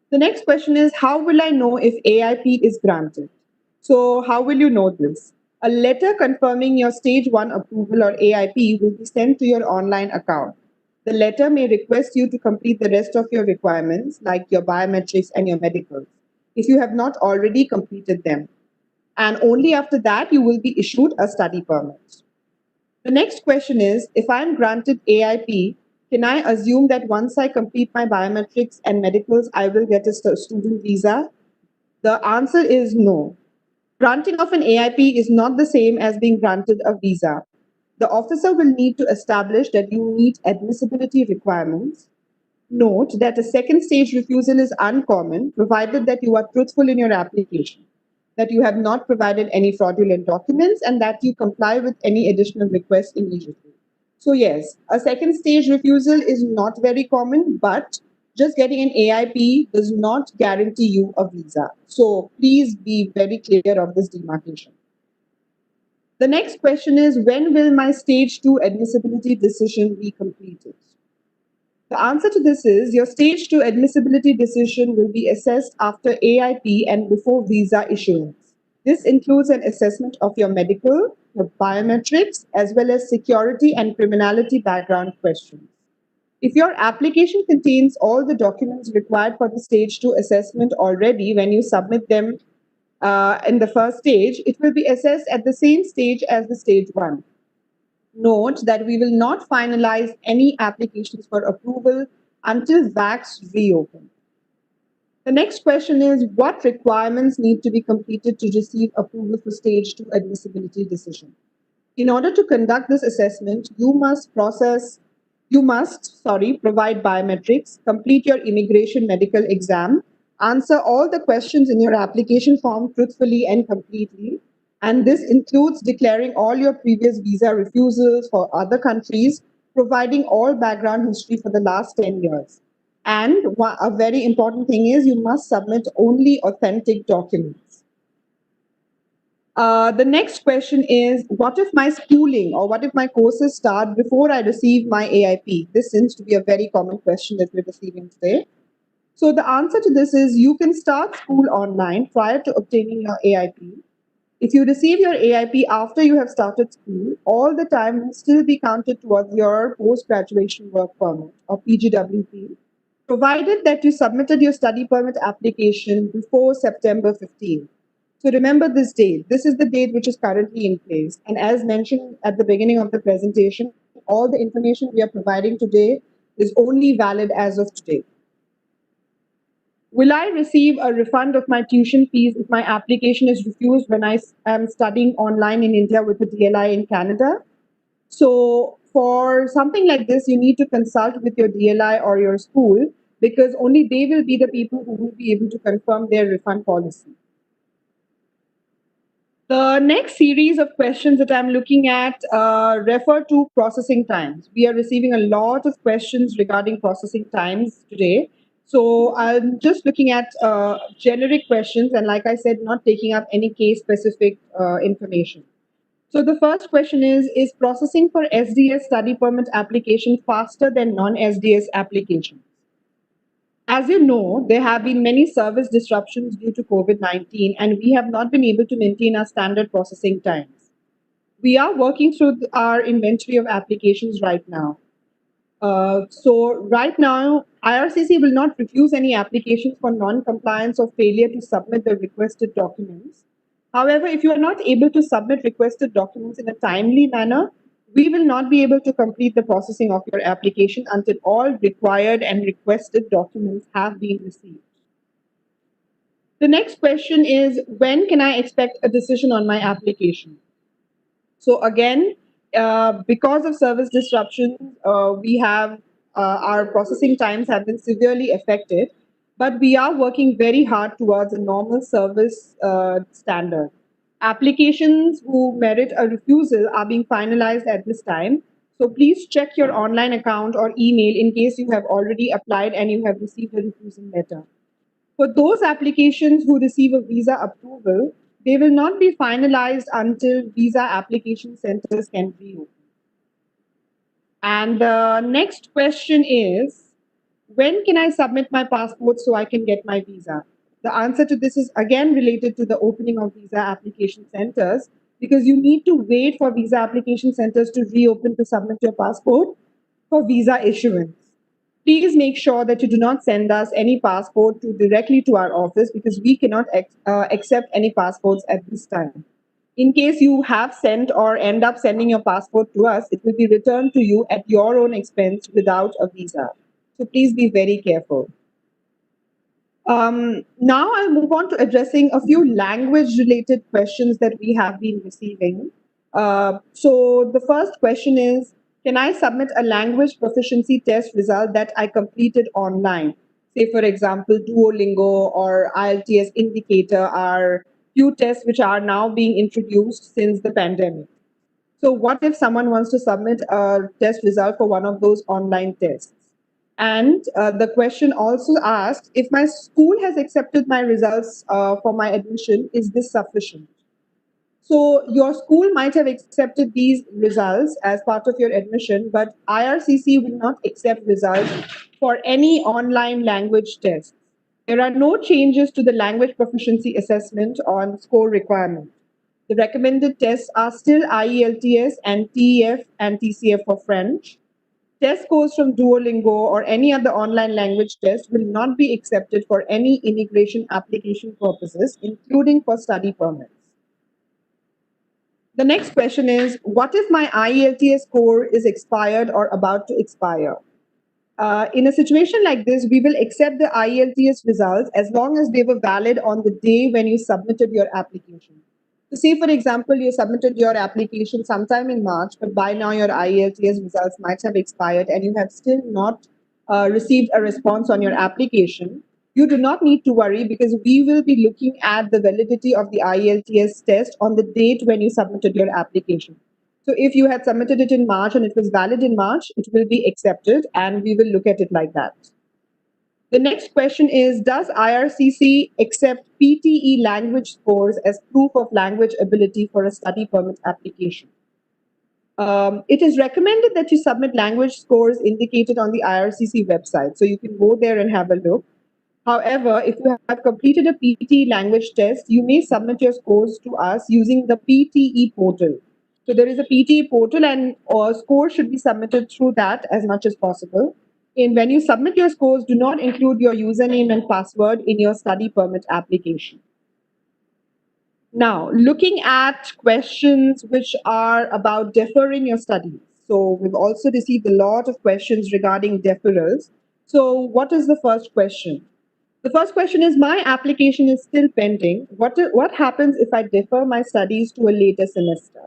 S1: The next question is, how will I know if A.I.P is granted? So, how will you know this? A letter confirming your stage 1 approval or A.I.P will be sent to your online account. The letter may request you to complete the rest of your requirements, like your biometrics and your medicals, if you have not already completed them. And only after that, you will be issued a study permit. The next question is, if I am granted A.I.P, can I assume that once I complete my biometrics and medicals, I will get a student visa? The answer is no. Granting of an A.I.P is not the same as being granted a visa. The officer will need to establish that you meet admissibility requirements. Note that a second stage refusal is uncommon, provided that you are truthful in your application. that you have not provided any fraudulent documents, and that you comply with any additional requests immediately. So yes, a second stage refusal is not very common, but just getting an AIP does not guarantee you a visa. So please be very clear of this demarcation. The next question is, when will my stage 2 admissibility decision be completed? The answer to this is, your stage 2 admissibility decision will be assessed after AIP and before visa issuance. This includes an assessment of your medical, your biometrics, as well as security and criminality background questions. If your application contains all the documents required for the stage 2 assessment already when you submit them in the first stage, it will be assessed at the same stage as the stage 1. Note that we will not finalize any applications for approval until VACs reopen. The next question is, what requirements need to be completed to receive approval for stage 2 admissibility decision? In order to conduct this assessment, you must provide biometrics, complete your immigration medical exam, answer all the questions in your application form truthfully and completely. And this includes declaring all your previous visa refusals for other countries, providing all background history for the last 10 years. And a very important thing is, you must submit only authentic documents. The next question is, what if my schooling or what if my courses start before I receive my AIP? This seems to be a very common question that we're receiving today. So the answer to this is, you can start school online prior to obtaining your AIP. If you receive your AIP after you have started school, all the time will still be counted towards your post-graduation work permit or PGWP, provided that you submitted your study permit application before September 15. So remember this date. This is the date which is currently in place. And as mentioned at the beginning of the presentation, all the information we are providing today is only valid as of today. Will I receive a refund of my tuition fees if my application is refused when I am studying online in India with a DLI in Canada? So for something like this, you need to consult with your DLI or your school, because only they will be the people who will be able to confirm their refund policy. The next series of questions that I'm looking at refer to processing times. We are receiving a lot of questions regarding processing times today. So I'm just looking at generic questions, and like I said, not taking up any case-specific information. So the first question is processing for SDS study permit application faster than non-SDS applications? As you know, there have been many service disruptions due to COVID-19, and we have not been able to maintain our standard processing times. We are working through our inventory of applications right now. So right now, IRCC will not refuse any applications for non-compliance or failure to submit the requested documents. However, if you are not able to submit requested documents in a timely manner, we will not be able to complete the processing of your application until all required and requested documents have been received. The next question is, when can I expect a decision on my application? So again, because of service disruptions, we have our processing times have been severely affected, but we are working very hard towards a normal service standard. Applications who merit a refusal are being finalized at this time. So please check your online account or email in case you have already applied and you have received a refusal letter. For those applications who receive a visa approval, they will not be finalized until visa application centers can reopen. And the next question is, when can I submit my passport so I can get my visa? The answer to this is again related to the opening of visa application centers, because you need to wait for visa application centers to reopen to submit your passport for visa issuance. Please make sure that you do not send us any passport directly to our office, because we cannot accept any passports at this time. In case you have sent or end up sending your passport to us, it will be returned to you at your own expense without a visa. So please be very careful. Now I'll move on to addressing a few language-related questions that we have been receiving. So the first question is, can I submit a language proficiency test result that I completed online? Say, for example, Duolingo or IELTS indicator are few tests which are now being introduced since the pandemic. So what if someone wants to submit a test result for one of those online tests? And the question also asked, if my school has accepted my results for my admission, is this sufficient? So your school might have accepted these results as part of your admission, but IRCC will not accept results for any online language tests. There are no changes to the language proficiency assessment on score requirement. The recommended tests are still IELTS and TEF and TCF for French. Test scores from Duolingo or any other online language test will not be accepted for any immigration application purposes, including for study permits. The next question is, what if my IELTS score is expired or about to expire? In a situation like this, we will accept the IELTS results as long as they were valid on the day when you submitted your application. So say, for example, you submitted your application sometime in March, but by now your IELTS results might have expired and you have still not received a response on your application. You do not need to worry because we will be looking at the validity of the IELTS test on the date when you submitted your application. So if you had submitted it in March and it was valid in March, it will be accepted and we will look at it like that. The next question is, does IRCC accept PTE language scores as proof of language ability for a study permit application? It is recommended that you submit language scores indicated on the IRCC website. So you can go there and have a look. However, if you have completed a PTE language test, you may submit your scores to us using the PTE portal. So there is a PTE portal and scores should be submitted through that as much as possible. And when you submit your scores, do not include your username and password in your study permit application. Now, looking at questions which are about deferring your studies. So we've also received a lot of questions regarding deferrals. So what is the first question? The first question is, my application is still pending. What happens if I defer my studies to a later semester?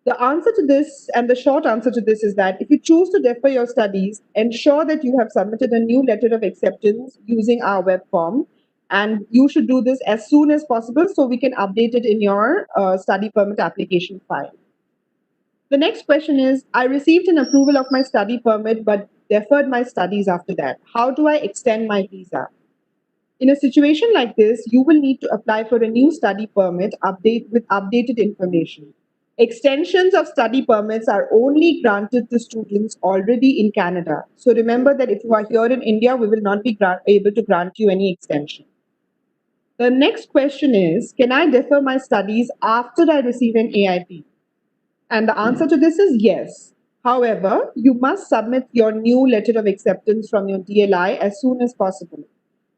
S1: The answer to this, and the short answer to this, is that if you choose to defer your studies, ensure that you have submitted a new letter of acceptance using our web form. And you should do this as soon as possible so we can update it in your study permit application file. The next question is, I received an approval of my study permit but deferred my studies after that. How do I extend my visa? In a situation like this, you will need to apply for a new study permit with updated information. Extensions of study permits are only granted to students already in Canada. So remember that if you are here in India, we will not be able to grant you any extension. The next question is, can I defer my studies after I receive an A.I.P? And the answer to this is yes. However, you must submit your new letter of acceptance from your DLI as soon as possible.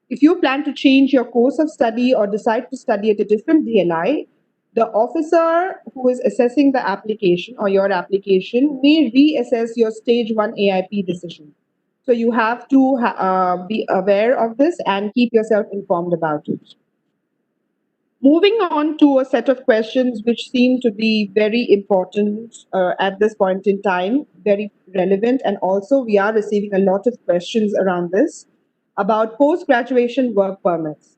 S1: If you plan to change your course of study or decide to study at a different DLI, the officer who is assessing the application or your application may reassess your stage 1 A.I.P decision. So you have to be aware of this and keep yourself informed about it. Moving on to a set of questions which seem to be very important at this point in time, very relevant, and also we are receiving a lot of questions around this about post-graduation work permits.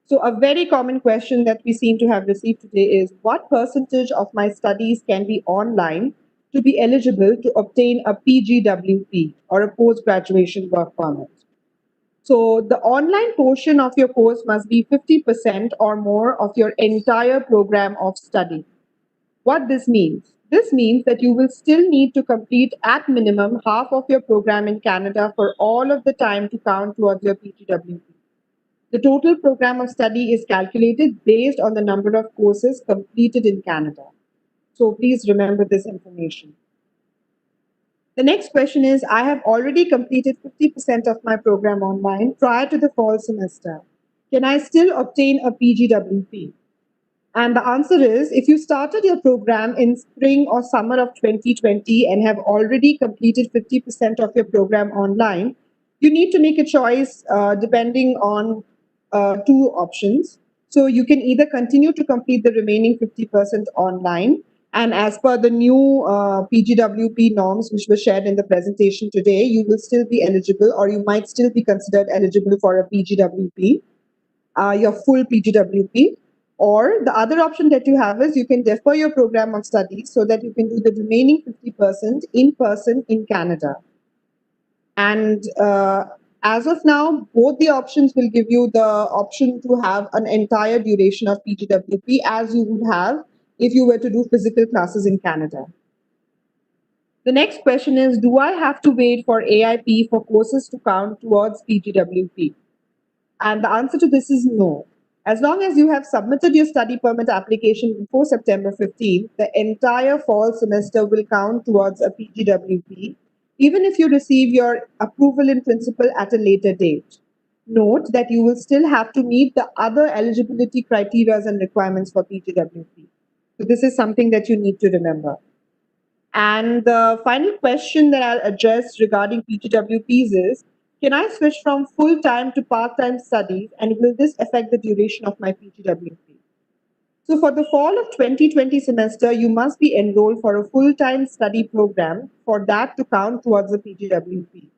S1: So a very common question that we seem to have received today is, what percentage of my studies can be online to be eligible to obtain a PGWP or a post-graduation work permit? So the online portion of your course must be 50% or more of your entire program of study. What this means? This means that you will still need to complete at minimum half of your program in Canada for all of the time to count towards your PGWP. The total program of study is calculated based on the number of courses completed in Canada. So please remember this information. The next question is, I have already completed 50% of my program online prior to the fall semester. Can I still obtain a PGWP? And the answer is, if you started your program in spring or summer of 2020 and have already completed 50% of your program online, you need to make a choice depending on two options. So you can either continue to complete the remaining 50% online, and as per the new PGWP norms which were shared in the presentation today, you will still be eligible, or you might still be considered eligible for a PGWP, your full PGWP. Or the other option that you have is you can defer your program of studies so that you can do the remaining 50% in person in Canada. And as of now, both the options will give you the option to have an entire duration of PGWP as you would have if you were to do physical classes in Canada. The next question is, do I have to wait for A.I.P for courses to count towards PGWP? And the answer to this is no. As long as you have submitted your study permit application before September 15th, the entire fall semester will count towards a PGWP, even if you receive your approval in principle at a later date. Note that you will still have to meet the other eligibility criteria and requirements for PGWP. So this is something that you need to remember. And the final question that I'll address regarding PGWPs is, can I switch from full-time to part-time studies, and will this affect the duration of my PGWP? So for the fall of 2020 semester, you must be enrolled for a full-time study program for that to count towards the PGWP.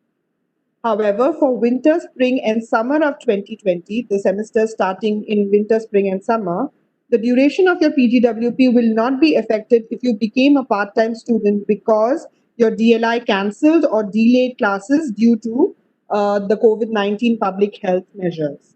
S1: However, for winter, spring, and summer of 2020, the semester starting in winter, spring, and summer, the duration of your PGWP will not be affected if you became a part-time student because your DLI cancelled or delayed classes due to the COVID-19 public health measures.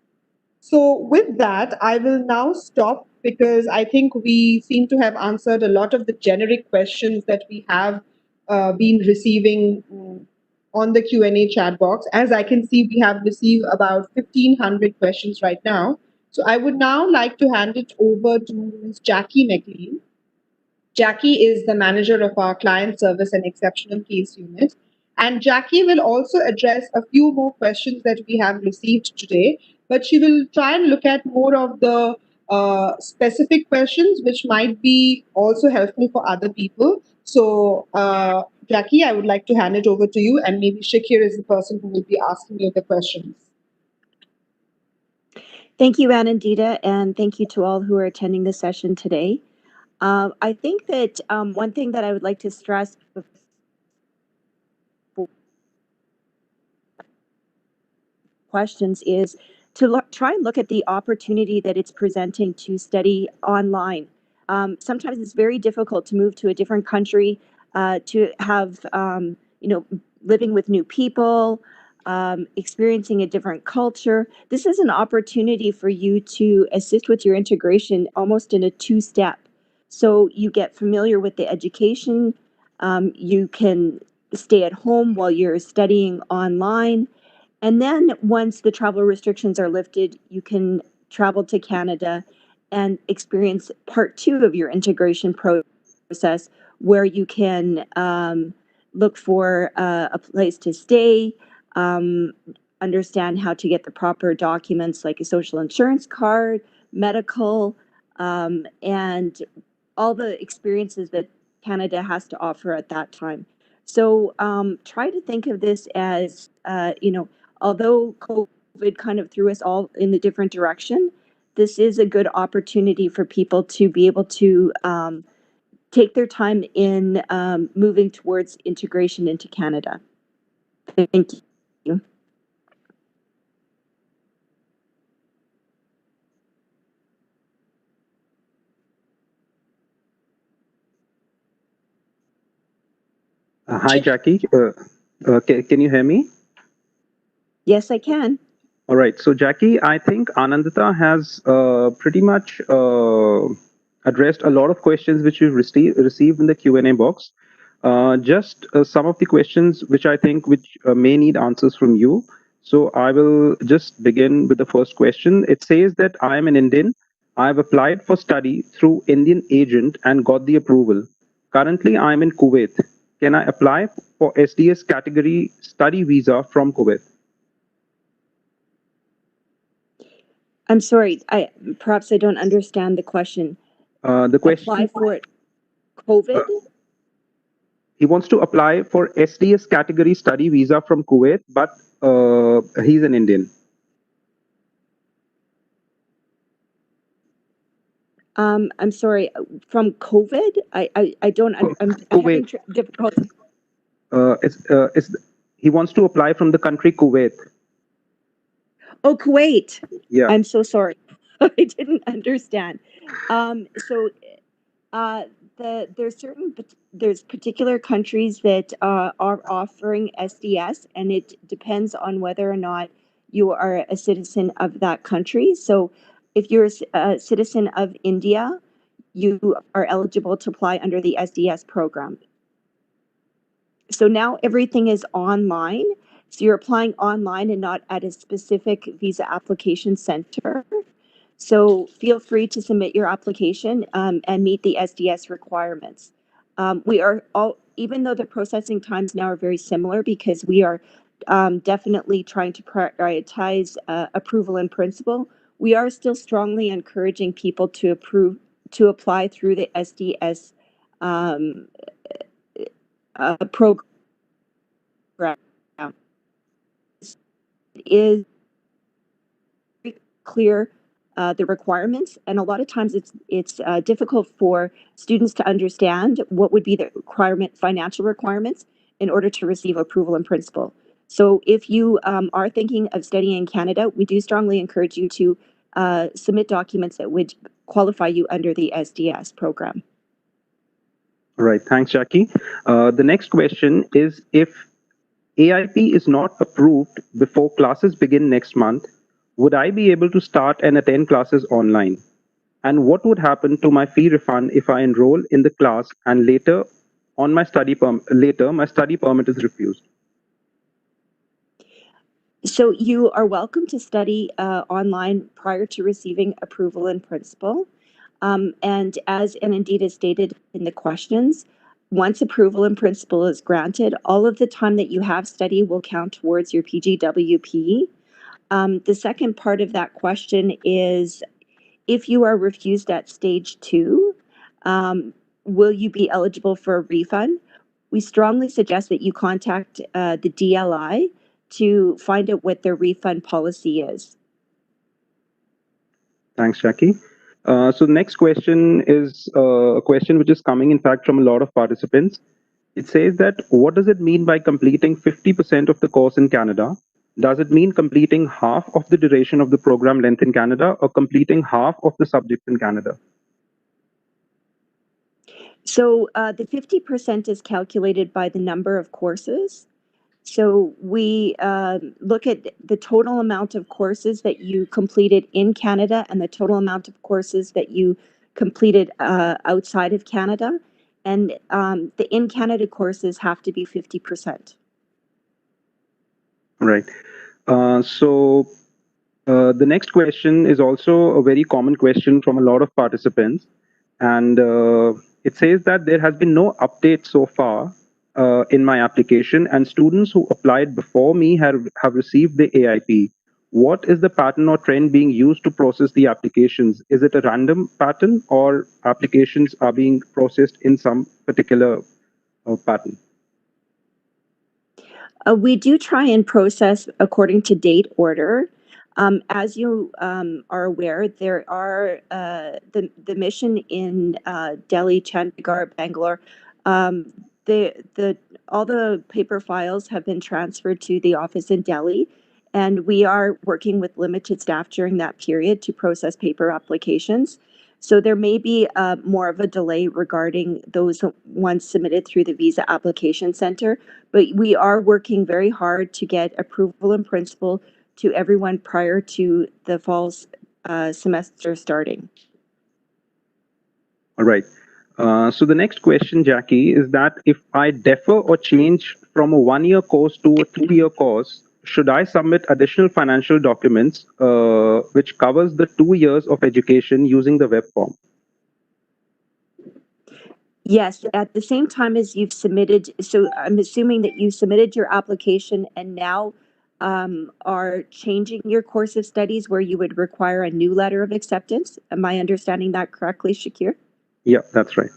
S1: So with that, I will now stop because I think we seem to have answered a lot of the generic questions that we have been receiving on the Q&A chat box. As I can see, we have received about 1,500 questions right now. So I would now like to hand it over to Ms. Jackie McLean. Jackie is the manager of our client service and exceptional case unit. And Jackie will also address a few more questions that we have received today, but she will try and look at more of the specific questions which might be also helpful for other people. So, Jackie, I would like to hand it over to you, and maybe Shakir is the person who will be asking you the questions.
S3: Thank you, Anandita, and thank you to all who are attending the session today. I think that one thing that I would like to stress before questions is to try and look at the opportunity that it's presenting to study online. Sometimes it's very difficult to move to a different country, to have, living with new people, experiencing a different culture. This is an opportunity for you to assist with your integration almost in a two-step. So you get familiar with the education, you can stay at home while you're studying online, and then once the travel restrictions are lifted, you can travel to Canada and experience part two of your integration process, where you can look for a place to stay, understand how to get the proper documents like a social insurance card, medical, and all the experiences that Canada has to offer at that time. So try to think of this as, although COVID kind of threw us all in a different direction, this is a good opportunity for people to be able to take their time in moving towards integration into Canada. Thank you.
S2: Hi, Jackie. Can you hear me?
S3: Yes, I can.
S2: All right. So, Jackie, I think Anandita has pretty much addressed a lot of questions which we've received in the Q&A box. Just some of the questions which I think which may need answers from you. So I will just begin with the first question. It says that I am an Indian. I have applied for study through Indian agent and got the approval. Currently, I am in Kuwait. Can I apply for SDS category study visa from Kuwait?
S3: I'm sorry. Perhaps I don't understand the question.
S2: The question.
S3: Apply for COVID?
S2: He wants to apply for SDS category study visa from Kuwait, but he's an Indian.
S3: I'm sorry. From COVID? I don't. I'm having difficulty.
S2: He wants to apply from the country Kuwait.
S3: Oh, Kuwait.
S2: Yeah.
S3: I'm so sorry. I didn't understand. So there's particular countries that are offering SDS, and it depends on whether or not you are a citizen of that country. So if you're a citizen of India, you are eligible to apply under the SDS program. So now everything is online. So you're applying online and not at a specific visa application center. So feel free to submit your application and meet the SDS requirements. We are all, even though the processing times now are very similar, because we are definitely trying to prioritize approval in principle, we are still strongly encouraging people to apply through the SDS program. It is very clear the requirements, and a lot of times it's difficult for students to understand what would be the financial requirements in order to receive approval in principle. So if you are thinking of studying in Canada, we do strongly encourage you to submit documents that would qualify you under the SDS program.
S2: All right, thanks, Jackie. The next question is, if A.I.P is not approved before classes begin next month, would I be able to start and attend classes online? And what would happen to my fee refund if I enroll in the class and later my study permit is refused?
S3: So you are welcome to study online prior to receiving approval in principle. And indeed as stated in the questions, once approval in principle is granted, all of the time that you have study will count towards your PGWP. The second part of that question is, if you are refused at stage 2, will you be eligible for a refund? We strongly suggest that you contact the DLI to find out what their refund policy is.
S2: Thanks, Jackie. So the next question is a question which is coming, in fact, from a lot of participants. It says that, what does it mean by completing 50% of the course in Canada? Does it mean completing half of the duration of the program length in Canada, or completing half of the subjects in Canada?
S3: So the 50% is calculated by the number of courses. So we look at the total amount of courses that you completed in Canada and the total amount of courses that you completed outside of Canada. And the in Canada courses have to be 50%.
S2: Right. So the next question is also a very common question from a lot of participants. And it says that there has been no update so far in my application, and students who applied before me have received the A.I.P. What is the pattern or trend being used to process the applications? Is it a random pattern, or applications are being processed in some particular pattern?
S3: We do try and process according to date order. As you are aware, there are the mission in Delhi, Chandigarh, Bangalore. All the paper files have been transferred to the office in Delhi, and we are working with limited staff during that period to process paper applications. So there may be more of a delay regarding those ones submitted through the Visa Application Center, but we are working very hard to get approval in principle to everyone prior to the fall semester starting.
S2: All right. So the next question, Jackie, is that if I defer or change from a 1-year course to a 2-year course, should I submit additional financial documents which covers the 2 years of education using the web form?
S3: Yes, at the same time as you've submitted, so I'm assuming that you submitted your application and now are changing your course of studies where you would require a new letter of acceptance. Am I understanding that correctly, Shakir?
S2: Yeah, that's right.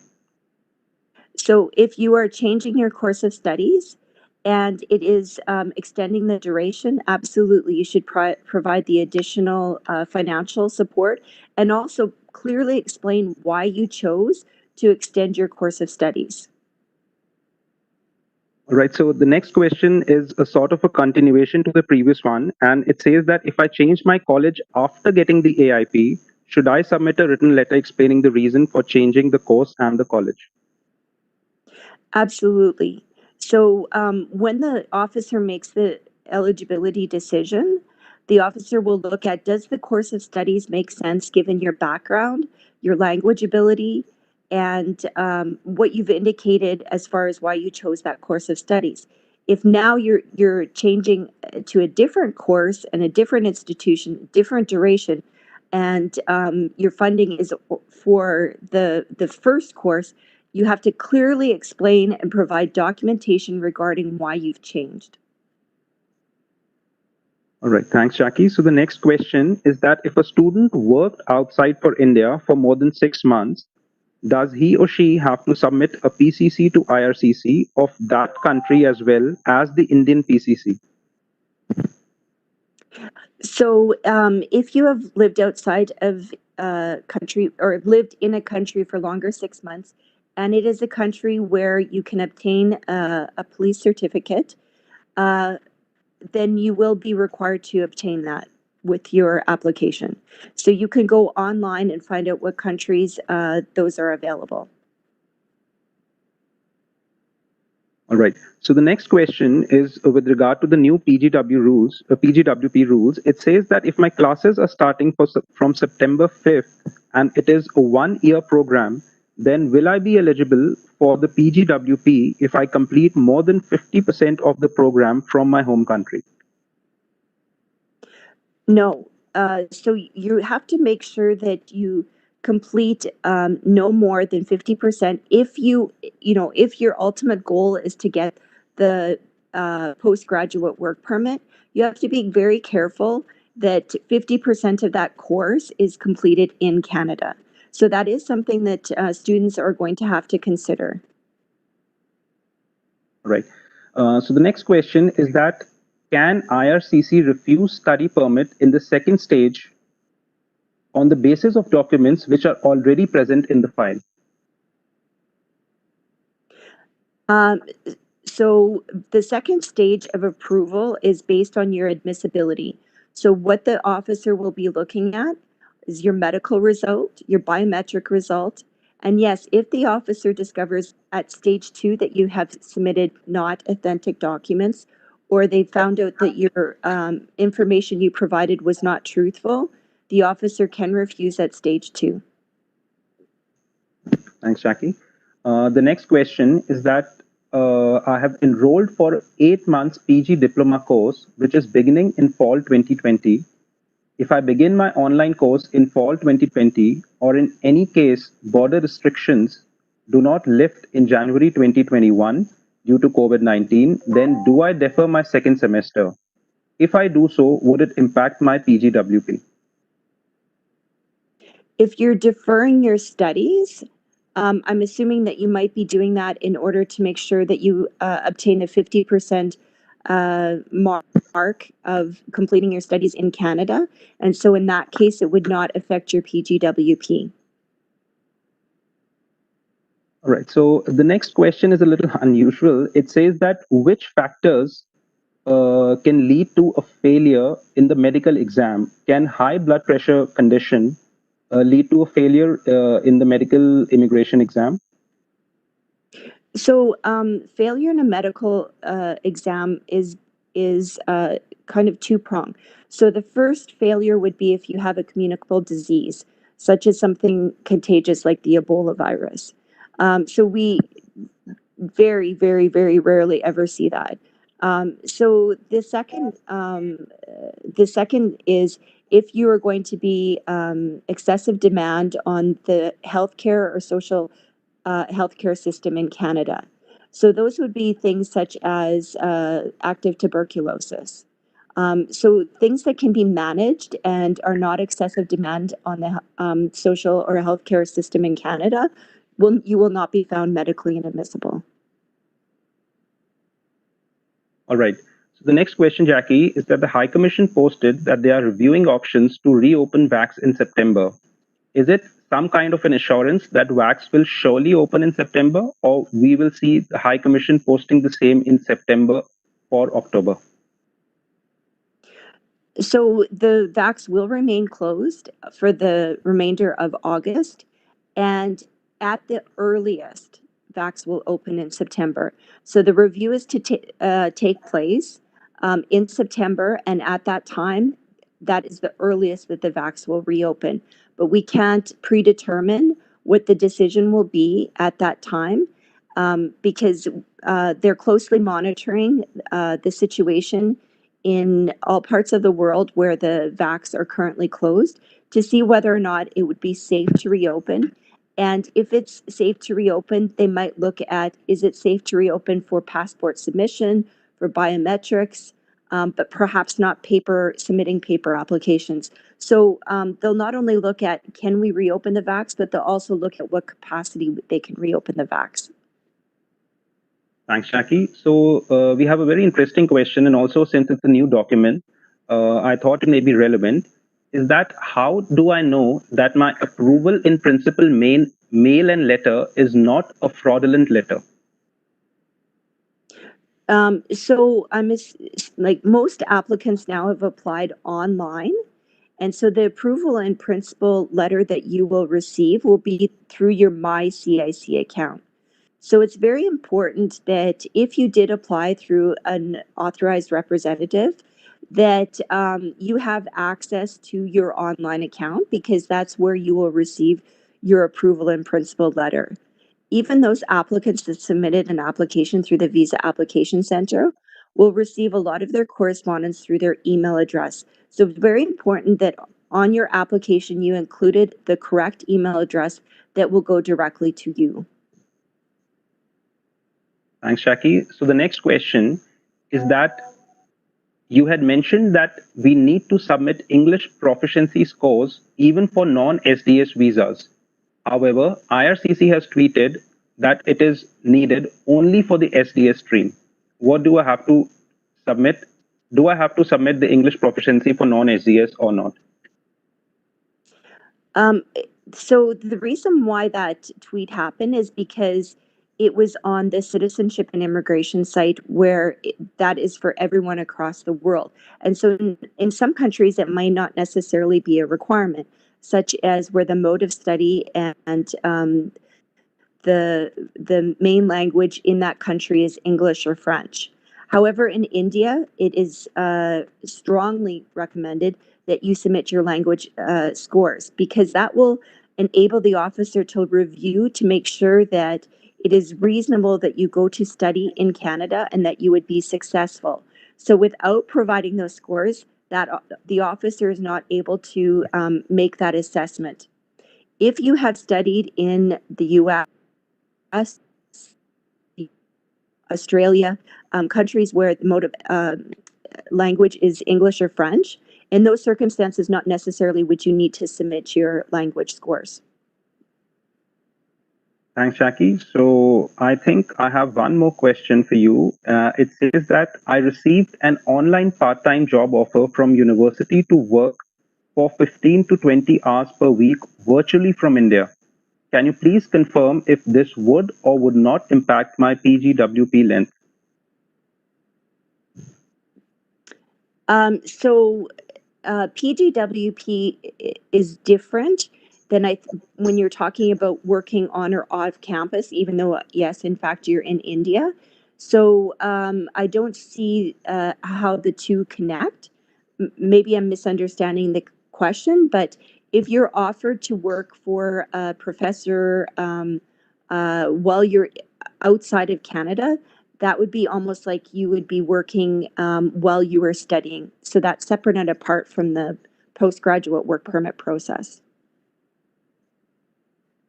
S3: So if you are changing your course of studies and it is extending the duration, absolutely, you should provide the additional financial support and also clearly explain why you chose to extend your course of studies.
S2: All right. So the next question is a sort of a continuation to the previous one. And it says that if I change my college after getting the A.I.P, Should I submit a written letter explaining the reason for changing the course and the college?
S3: Absolutely. So when the officer makes the eligibility decision, the officer will look at, does the course of studies make sense given your background, your language ability, and what you've indicated as far as why you chose that course of studies. If now you're changing to a different course and a different institution, different duration, and your funding is for the first course, you have to clearly explain and provide documentation regarding why you've changed.
S2: All right, thanks, Jackie. So the next question is that if a student worked outside for India for more than 6 months, does he or she have to submit a PCC to IRCC of that country as well as the Indian PCC?
S3: So if you have lived outside of a country or lived in a country for longer 6 months, and it is a country where you can obtain a police certificate, then you will be required to obtain that with your application. So you can go online and find out what countries those are available.
S2: All right. So the next question is with regard to the new PGWP rules. It says that if my classes are starting from September 5th and it is a 1-year program, then will I be eligible for the PGWP if I complete more than 50% of the program from my home country?
S3: No. So you have to make sure that you complete no more than 50%. If if your ultimate goal is to get the postgraduate work permit, you have to be very careful that 50% of that course is completed in Canada. So that is something that students are going to have to consider.
S2: Right. So the next question is that can IRCC refuse study permit in the second stage on the basis of documents which are already present in the file?
S3: Um, so the second stage of approval is based on your admissibility. So what the officer will be looking at is your medical result, your biometric result. And yes, if the officer discovers at stage 2 that you have submitted not authentic documents, or they found out that your information you provided was not truthful, the officer can refuse at stage 2.
S2: Thanks, Jackie. The next question is that I have enrolled for 8 months PG diploma course, which is beginning in fall 2020. If I begin my online course in fall 2020, or in any case, border restrictions do not lift in January 2021 due to COVID-19, then do I defer my second semester? If I do so, would it impact my PGWP?
S3: If you're deferring your studies, I'm assuming that you might be doing that in order to make sure that you obtain the 50% mark of completing your studies in Canada. And so in that case, it would not affect your PGWP.
S2: All right. So the next question is a little unusual. It says that which factors can lead to a failure in the medical exam? Can high blood pressure condition lead to a failure in the medical immigration exam?
S3: So failure in a medical exam is kind of two-pronged. So the first failure would be if you have a communicable disease, such as something contagious like the Ebola virus. So we very, very, very rarely ever see that. So the second is if you are going to be excessive demand on the healthcare or social healthcare system in Canada. So those would be things such as active tuberculosis. So things that can be managed and are not excessive demand on the social or healthcare system in Canada, you will not be found medically inadmissible.
S2: All right. So the next question, Jackie, is that the High Commission posted that they are reviewing options to reopen VAX in September. Is it some kind of an assurance that VAX will surely open in September, or we will see the High Commission posting the same in September for October?
S3: So the VACs will remain closed for the remainder of August, and at the earliest, VACs will open in September. So the review is to take place in September, and at that time, that is the earliest that the VACs will reopen. But we can't predetermine what the decision will be at that time because they're closely monitoring the situation in all parts of the world where the VACs are currently closed to see whether or not it would be safe to reopen. And if it's safe to reopen, they might look at, is it safe to reopen for passport submission, for biometrics, but perhaps not submitting paper applications. So they'll not only look at, can we reopen the VACs, but they'll also look at what capacity they can reopen the VACs.
S2: Thanks, Jackie. So we have a very interesting question, and also since it's a new document, I thought it may be relevant. Is that how do I know that my approval in principle mail and letter is not a fraudulent letter?
S3: So like most applicants now have applied online. And so the approval in principle letter that you will receive will be through your MyCIC account. So it's very important that if you did apply through an authorized representative, that you have access to your online account because that's where you will receive your approval in principle letter. Even those applicants that submitted an application through the Visa Application Center will receive a lot of their correspondence through their email address. So it's very important that on your application you included the correct email address that will go directly to you.
S2: Thanks, Jackie. So the next question is that you had mentioned that we need to submit English proficiency scores even for non-SDS visas. However, IRCC has tweeted that it is needed only for the SDS stream. What do I have to submit? Do I have to submit the English proficiency for non-SDS or not?
S3: So the reason why that tweet happened is because it was on the citizenship and immigration site where that is for everyone across the world. And so in some countries, it might not necessarily be a requirement, such as where the mode of study and the main language in that country is English or French. However, in India, it is strongly recommended that you submit your language scores because that will enable the officer to review to make sure that it is reasonable that you go to study in Canada and that you would be successful. So without providing those scores, that the officer is not able to make that assessment. If you have studied in the U.S., Australia, countries where the mode of language is English or French, in those circumstances, not necessarily would you need to submit your language scores.
S2: Thanks, Jackie. So I think I have one more question for you. It says that I received an online part-time job offer from university to work for 15 to 20 hours per week virtually from India. Can you please confirm if this would or would not impact my PGWP length?
S3: So PGWP is different than when you're talking about working on or off campus, even though, yes, in fact, you're in India. So I don't see how the two connect. Maybe I'm misunderstanding the question, but if you're offered to work for a professor while you're outside of Canada, that would be almost like you would be working while you were studying. So that's separate and apart from the postgraduate work permit process.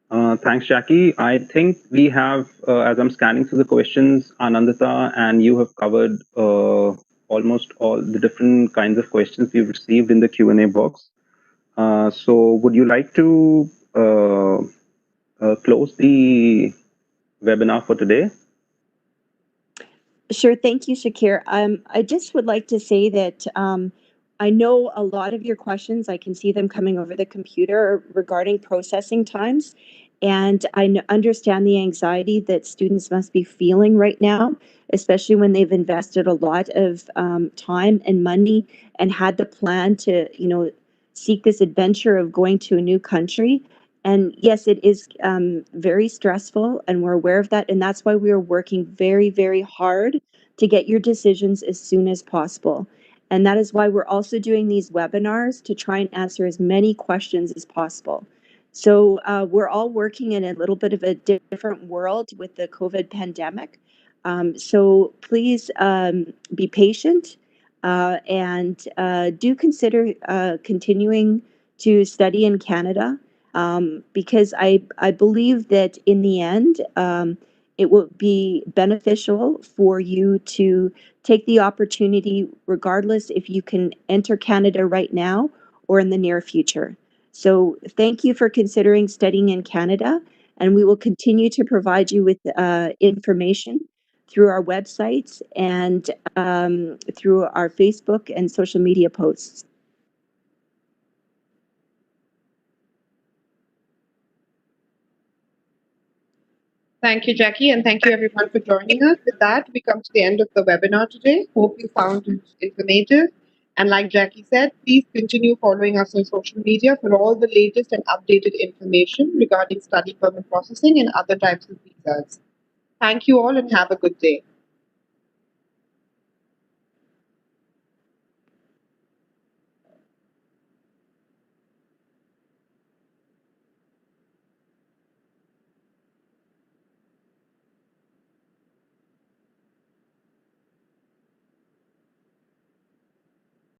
S2: Thanks, Jackie. I think we have, as I'm scanning through the questions, Anandita, and you have covered almost all the different kinds of questions we've received in the Q&A box. So would you like to close the webinar for today?
S3: Sure. Thank you, Shakir. I just would like to say that I know a lot of your questions, I can see them coming over the computer regarding processing times. And I understand the anxiety that students must be feeling right now, especially when they've invested a lot of time and money and had the plan to, seek this adventure of going to a new country. And yes, it is very stressful, and we're aware of that. And that's why we are working very, very hard to get your decisions as soon as possible. And that is why we're also doing these webinars to try and answer as many questions as possible. So we're all working in a little bit of a different world with the COVID pandemic. So please be patient and do consider continuing to study in Canada, because I believe that in the end, it will be beneficial for you to take the opportunity, regardless if you can enter Canada right now or in the near future. So thank you for considering studying in Canada, and we will continue to provide you with information through our websites and through our Facebook and social media posts.
S4: Thank you, Jackie, and thank you everyone for joining us. With that, we come to the end of the webinar today. Hope you found it informative. And like Jackie said, please continue following us on social media for all the latest and updated information regarding study permit processing and other types of visas. Thank you all and have a good day.